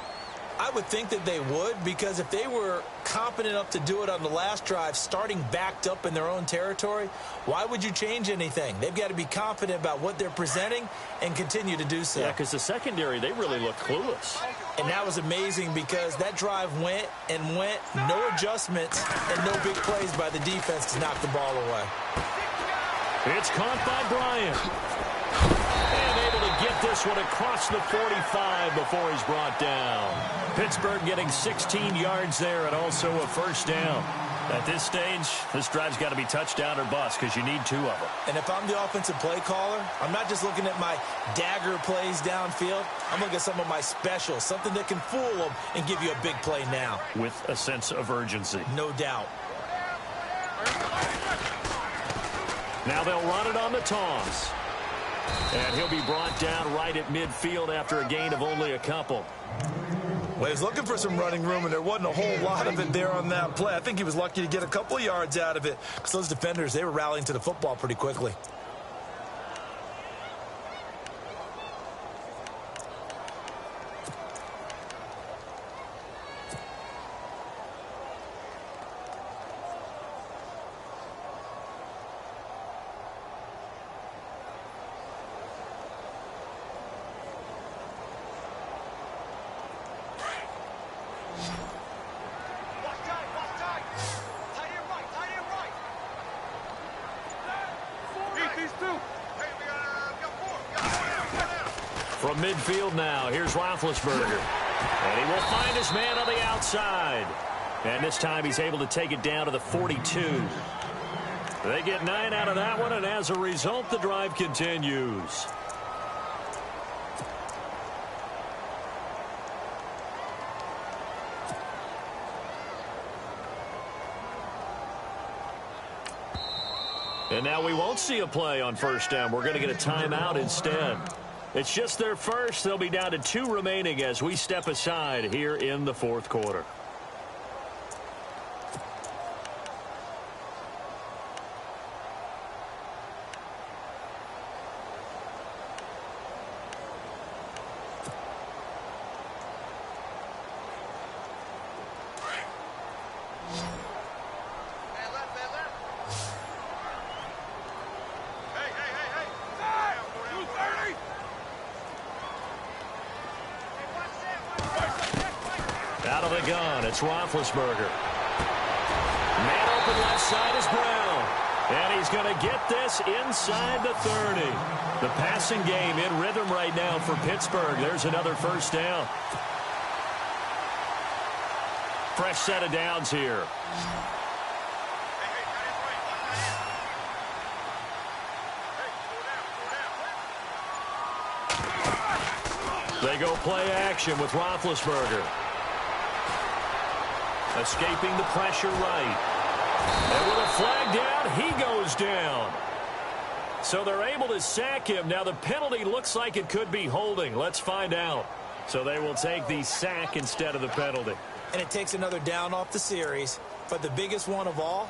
I would think that they would, because if they were competent enough to do it on the last drive, starting backed up in their own territory, why would you change anything? They've got to be confident about what they're presenting and continue to do so. Yeah, because the secondary, they really look clueless. And that was amazing because that drive went and went, no adjustments and no big plays by the defense to knock the ball away. It's caught by Bryant. And able to get this one across the 45 before he's brought down. Pittsburgh getting 16 yards there and also a first down. At this stage, this drive's got to be touchdown or bust because you need 2 of them. And if I'm the offensive play caller, I'm not just looking at my dagger plays downfield. I'm looking at some of my specials, something that can fool them and give you a big play now. With a sense of urgency. No doubt. Now they'll run it on the toss. And he'll be brought down right at midfield after a gain of only a couple. Well, he was looking for some running room, and there wasn't a whole lot of it there on that play. I think he was lucky to get a couple of yards out of it because those defenders, they were rallying to the football pretty quickly. From midfield now, here's Roethlisberger. And he will find his man on the outside. And this time he's able to take it down to the 42. They get 9 out of that one, and as a result, the drive continues. And now we won't see a play on first down. We're going to get a timeout instead. It's just their first. They'll be down to 2 remaining as we step aside here in the fourth quarter. of the gun. It's Roethlisberger. Man open left side is Brown. And he's going to get this inside the 30. The passing game in rhythm right now for Pittsburgh. There's another first down. Fresh set of downs here. They go play action with Roethlisberger. Escaping the pressure right. And with a flag down, he goes down. So they're able to sack him. Now the penalty looks like it could be holding. Let's find out. So they will take the sack instead of the penalty. And it takes another down off the series. But the biggest one of all,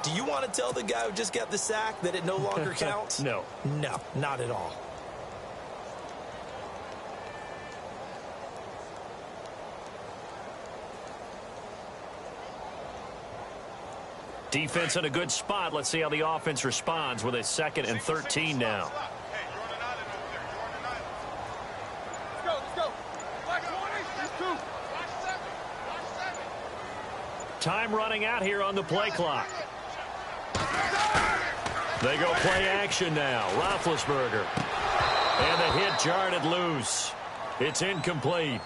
do you want to tell the guy who just got the sack that it no longer counts? No. No, not at all. Defense in a good spot. Let's see how the offense responds with a 2nd and 13 now. Let's go. Black 20. There's 2. Time running out here on the play clock. They go play action now. Roethlisberger. And the hit jarred it loose. It's incomplete.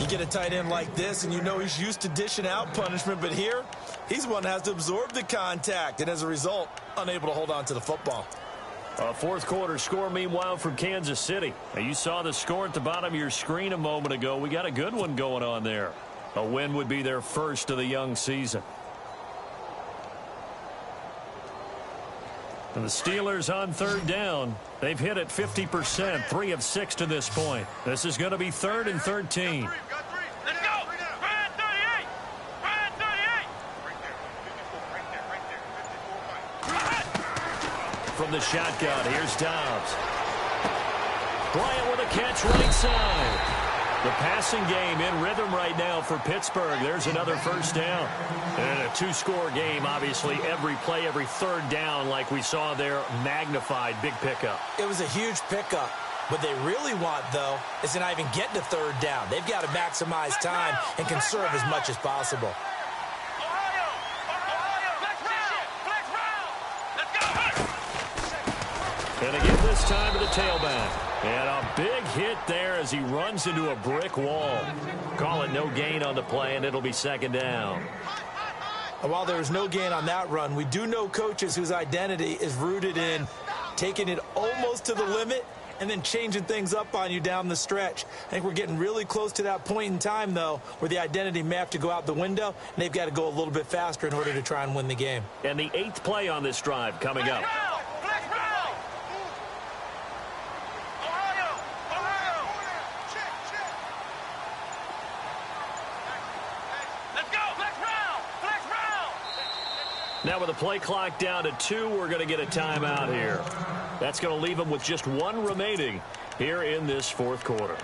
You get a tight end like this, and you know he's used to dishing out punishment, but here, he's the one that has to absorb the contact, and as a result, unable to hold on to the football. A fourth quarter score, meanwhile, from Kansas City. Now, you saw the score at the bottom of your screen a moment ago. We got a good one going on there. A win would be their first of the young season. And the Steelers on 3rd down. They've hit it 50%, 3 of 6 to this point. This is going to be 3rd and 13. Let's go. Brad 38. Brad 38. Right there. From the shotgun, here's Dobbs. Bryant with a catch right side. The passing game in rhythm right now for Pittsburgh. There's another first down. And a 2-score game, obviously, every play, every 3rd down, like we saw there, magnified, big pickup. It was a huge pickup. What they really want, though, is to not even get to 3rd down. They've got to maximize time and conserve as much as possible. Ohio. Flex round. Let's go. And again, this time to the tailback. And a big hit there as he runs into a brick wall. Call it no gain on the play, and it'll be 2nd down. And while there was no gain on that run, we do know coaches whose identity is rooted in taking it almost to the limit and then changing things up on you down the stretch. I think we're getting really close to that point in time, though, where the identity may have to go out the window, and they've got to go a little bit faster in order to try and win the game. And the 8th play on this drive coming up. Flex round. Ohio. Let's go. Flex round. Now with the play clock down to 2, we're going to get a timeout here. That's going to leave them with just 1 remaining here in this 4th quarter.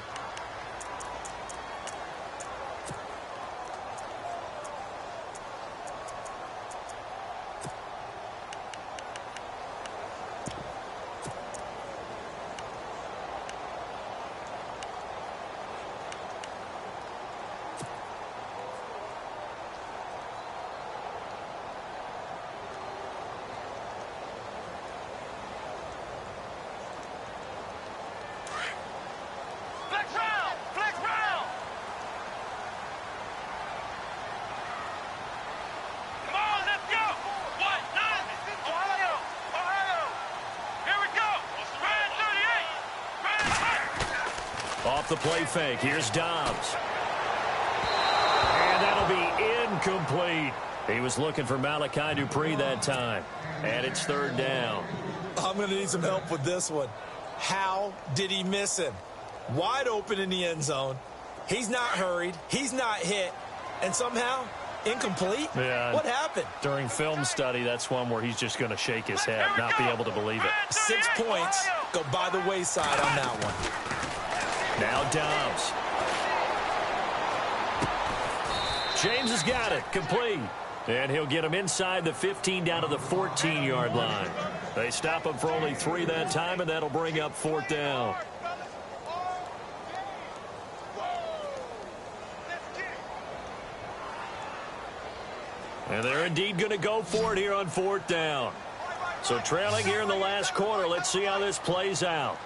Flex round. Come on, let's go. 1-9. Ohio. Here we go. Brad 38. Off the play fake, here's Dobbs. And that'll be incomplete. He was looking for Malachi Dupree that time. And it's 3rd down. I'm going to need some help with this one. How did he miss him? Wide open in the end zone. He's not hurried. He's not hit. And somehow, incomplete? Yeah. What happened? During film study, that's one where he's just going to shake his head, not be able to believe it. 6 points go by the wayside on that one. Now Dobbs. James has got it. Complete. And he'll get him inside the 15 down to the 14-yard line. They stop him for only 3 that time, and that'll bring up 4th down. And they're indeed going to go for it here on 4th down. So trailing here in the last quarter. Let's see how this plays out.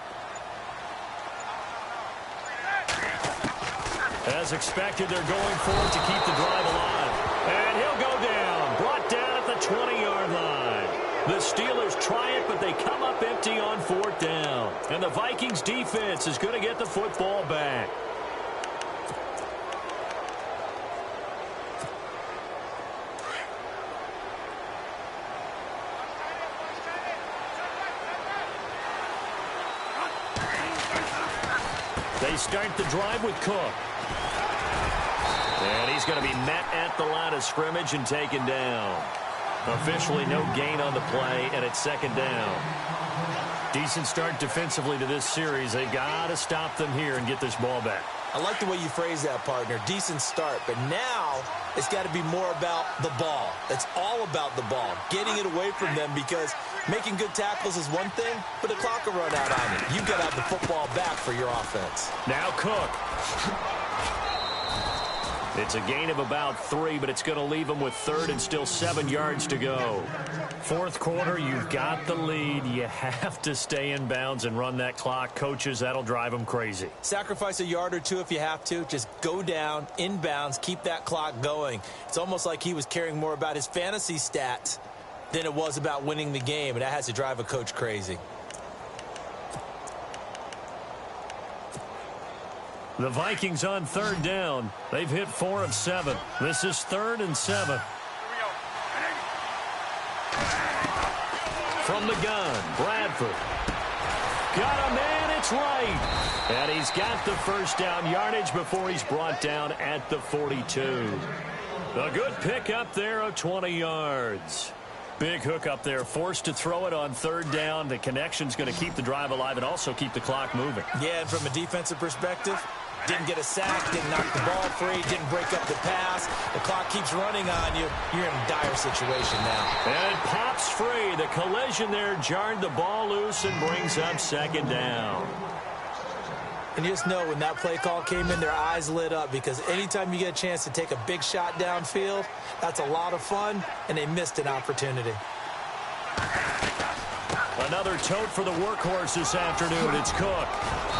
As expected, they're going for it to keep the drive alive. And he'll go down. Brought down at the 20-yard line. The Steelers try it, but they come up empty on 4th down. And the Vikings defense is going to get the football back. They start the drive with Cook. And he's going to be met at the line of scrimmage and taken down. Officially no gain on the play, and it's 2nd down. Decent start defensively to this series. They got to stop them here and get this ball back. I like the way you phrase that, partner. Decent start. But now it's got to be more about the ball. It's all about the ball. Getting it away from them, because making good tackles is one thing, but the clock will run out on it. You've got to have the football back for your offense. Now Cook. It's a gain of about 3, but it's going to leave them with 3rd and still 7 yards to go. 4th quarter, you've got the lead. You have to stay in bounds and run that clock. Coaches, that'll drive them crazy. Sacrifice a yard or 2 if you have to. Just go down, in bounds, keep that clock going. It's almost like he was caring more about his fantasy stats than it was about winning the game, and that has to drive a coach crazy. The Vikings on 3rd down. They've hit 4 of 7. This is 3rd and 7. From the gun, Bradford. Got a man, it's right. And he's got the 1st down yardage before he's brought down at the 42. A good pickup there of 20 yards. Big hook up there, forced to throw it on 3rd down. The connection's going to keep the drive alive and also keep the clock moving. Yeah, and from a defensive perspective, didn't get a sack, didn't knock the ball free, didn't break up the pass. The clock keeps running on you. You're in a dire situation now. And it pops free. The collision there jarred the ball loose and brings up 2nd down. And you just know when that play call came in, their eyes lit up, because anytime you get a chance to take a big shot downfield, that's a lot of fun, and they missed an opportunity. Another tote for the workhorse this afternoon. It's Cook.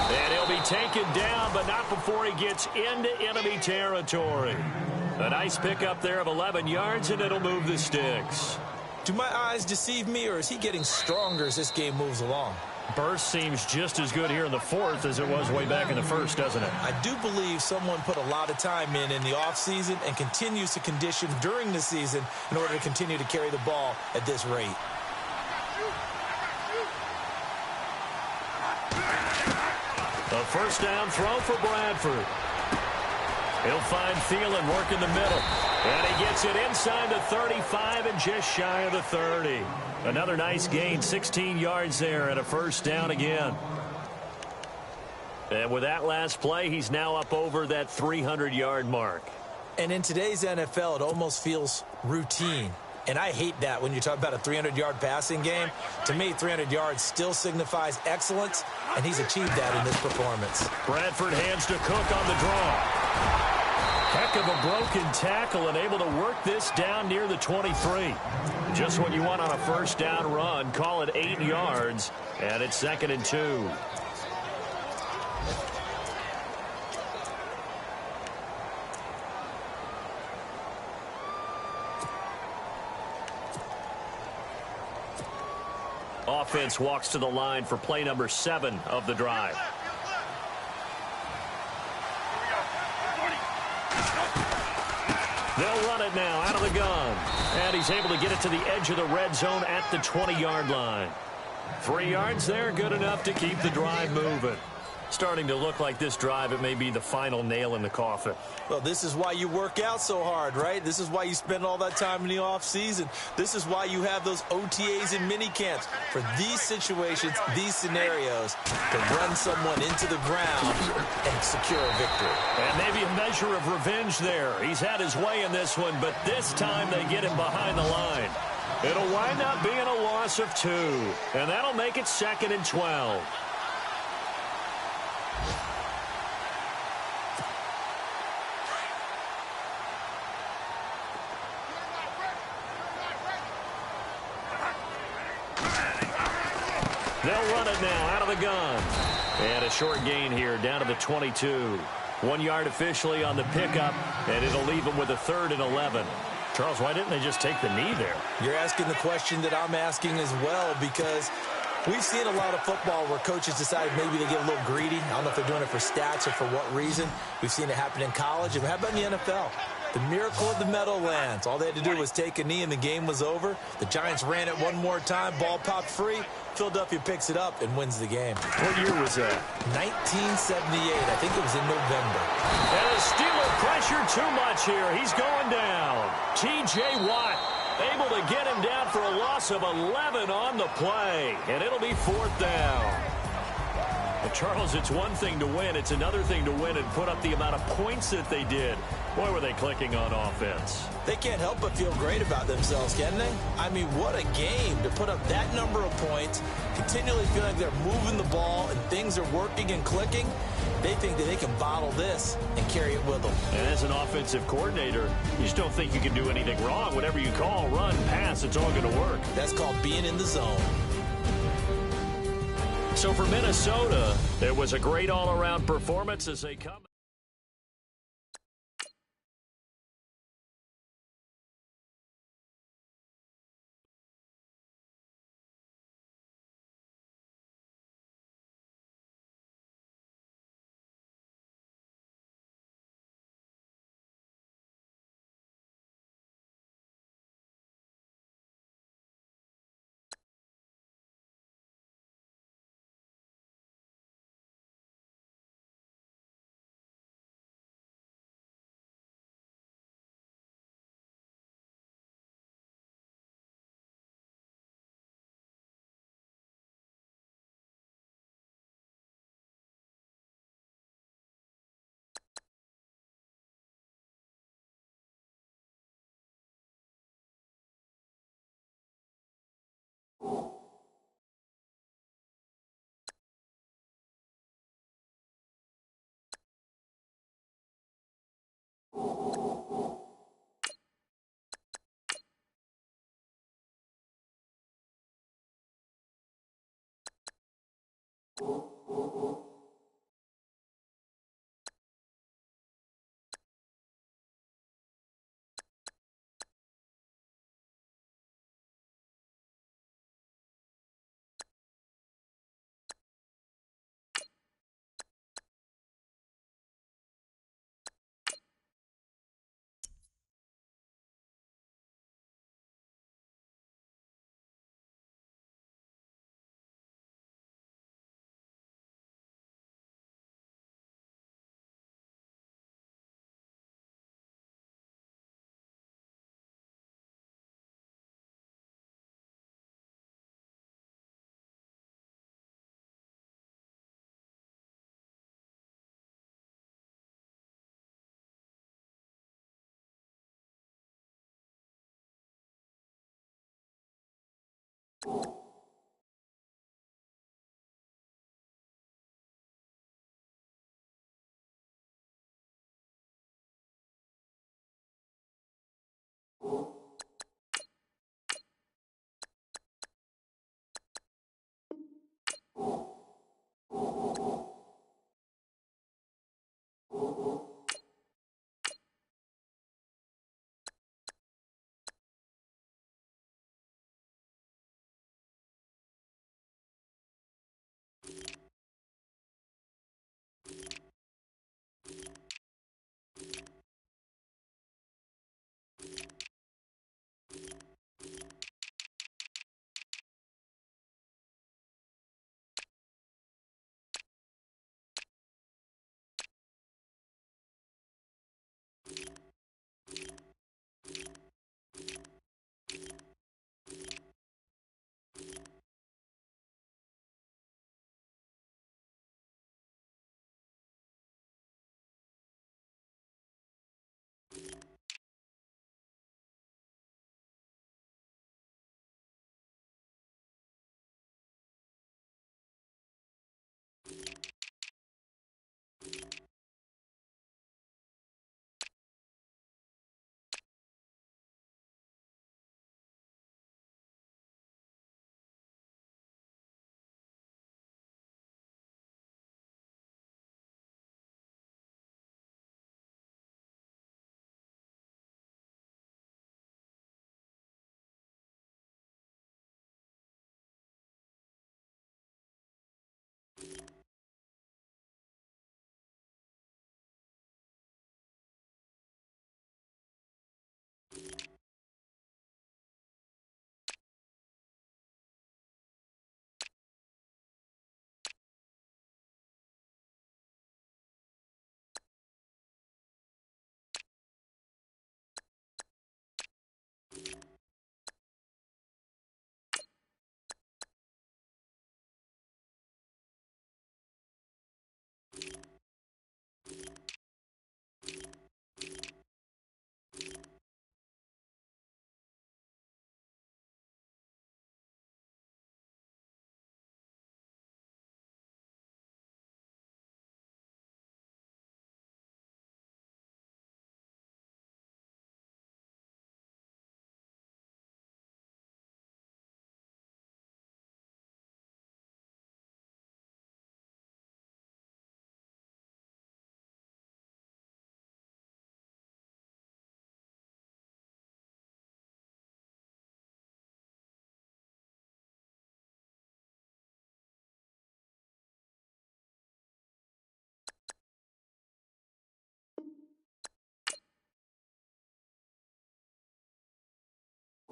And he'll be taken down, but not before he gets into enemy territory. A nice pickup there of 11 yards, and it'll move the sticks. Do my eyes deceive me, or is he getting stronger as this game moves along? Burst seems just as good here in the 4th as it was way back in the 1st, doesn't it? I do believe someone put a lot of time in the offseason and continues to condition during the season in order to continue to carry the ball at this rate. A 1st down throw for Bradford. He'll find Thielen work in the middle. And he gets it inside the 35 and just shy of the 30. Another nice gain, 16 yards there and a 1st down again. And with that last play, he's now up over that 300-yard mark. And in today's NFL, it almost feels routine. And I hate that when you talk about a 300-yard passing game. To me, 300 yards still signifies excellence, and he's achieved that in this performance. Bradford hands to Cook on the draw. Heck of a broken tackle and able to work this down near the 23. Just what you want on a 1st down run. Call it 8 yards, and it's 2nd and 2. Offense walks to the line for play number 7 of the drive. They'll run it now out of the gun. And he's able to get it to the edge of the red zone at the 20-yard line. 3 yards there, good enough to keep the drive moving. Starting to look like this drive, it may be the final nail in the coffin. Well, this is why you work out so hard, right? This is why you spend all that time in the offseason. This is why you have those OTAs and mini camps. For these situations, these scenarios, to run someone into the ground and secure a victory. And maybe a measure of revenge there. He's had his way in this one, but this time they get him behind the line. It'll wind up being a loss of 2, and that'll make it 2nd and 12. They'll run it now out of the gun. And a short gain here down to the 22. 1 yard officially on the pickup, and it'll leave them with a 3rd and 11. Charles, why didn't they just take the knee there? You're asking the question that I'm asking as well, because we've seen a lot of football where coaches decide maybe they get a little greedy. I don't know if they're doing it for stats or for what reason. We've seen it happen in college. And how about in the NFL? The miracle of the Meadowlands. All they had to do was take a knee and the game was over. The Giants ran it one more time. Ball popped free. Philadelphia picks it up and wins the game. What year was that? 1978. I think it was in November. And the Steeler pressure too much here. He's going down. T.J. Watt able to get him down for a loss of 11 on the play. And it'll be 4th down. But Charles, it's one thing to win. It's another thing to win and put up the amount of points that they did. Boy, were they clicking on offense. They can't help but feel great about themselves, can they? I mean, what a game to put up that number of points, continually feel like they're moving the ball and things are working and clicking. They think that they can bottle this and carry it with them. And as an offensive coordinator, you just don't think you can do anything wrong. Whatever you call, run, pass, it's all going to work. That's called being in the zone. So for Minnesota, it was a great all-around performance as they come.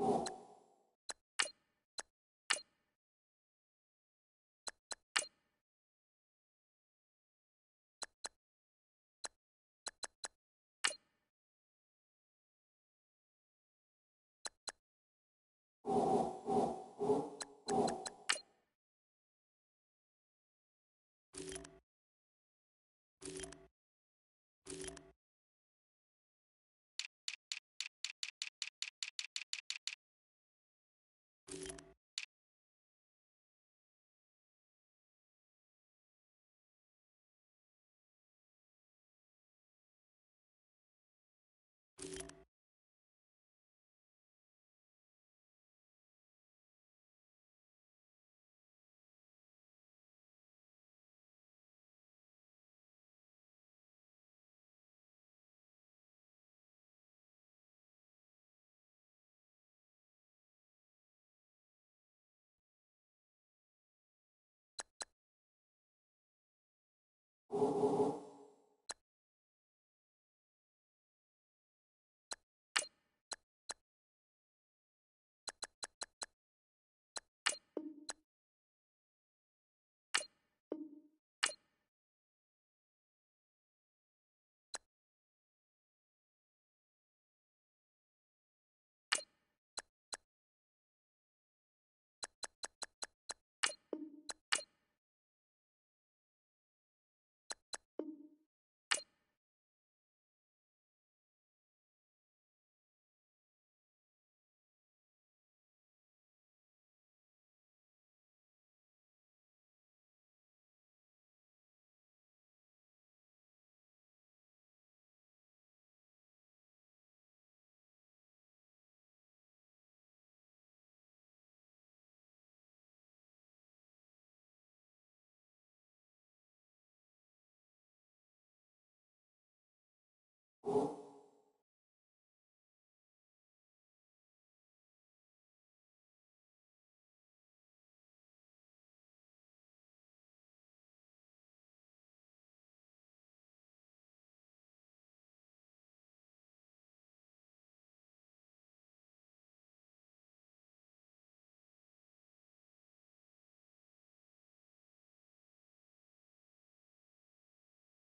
You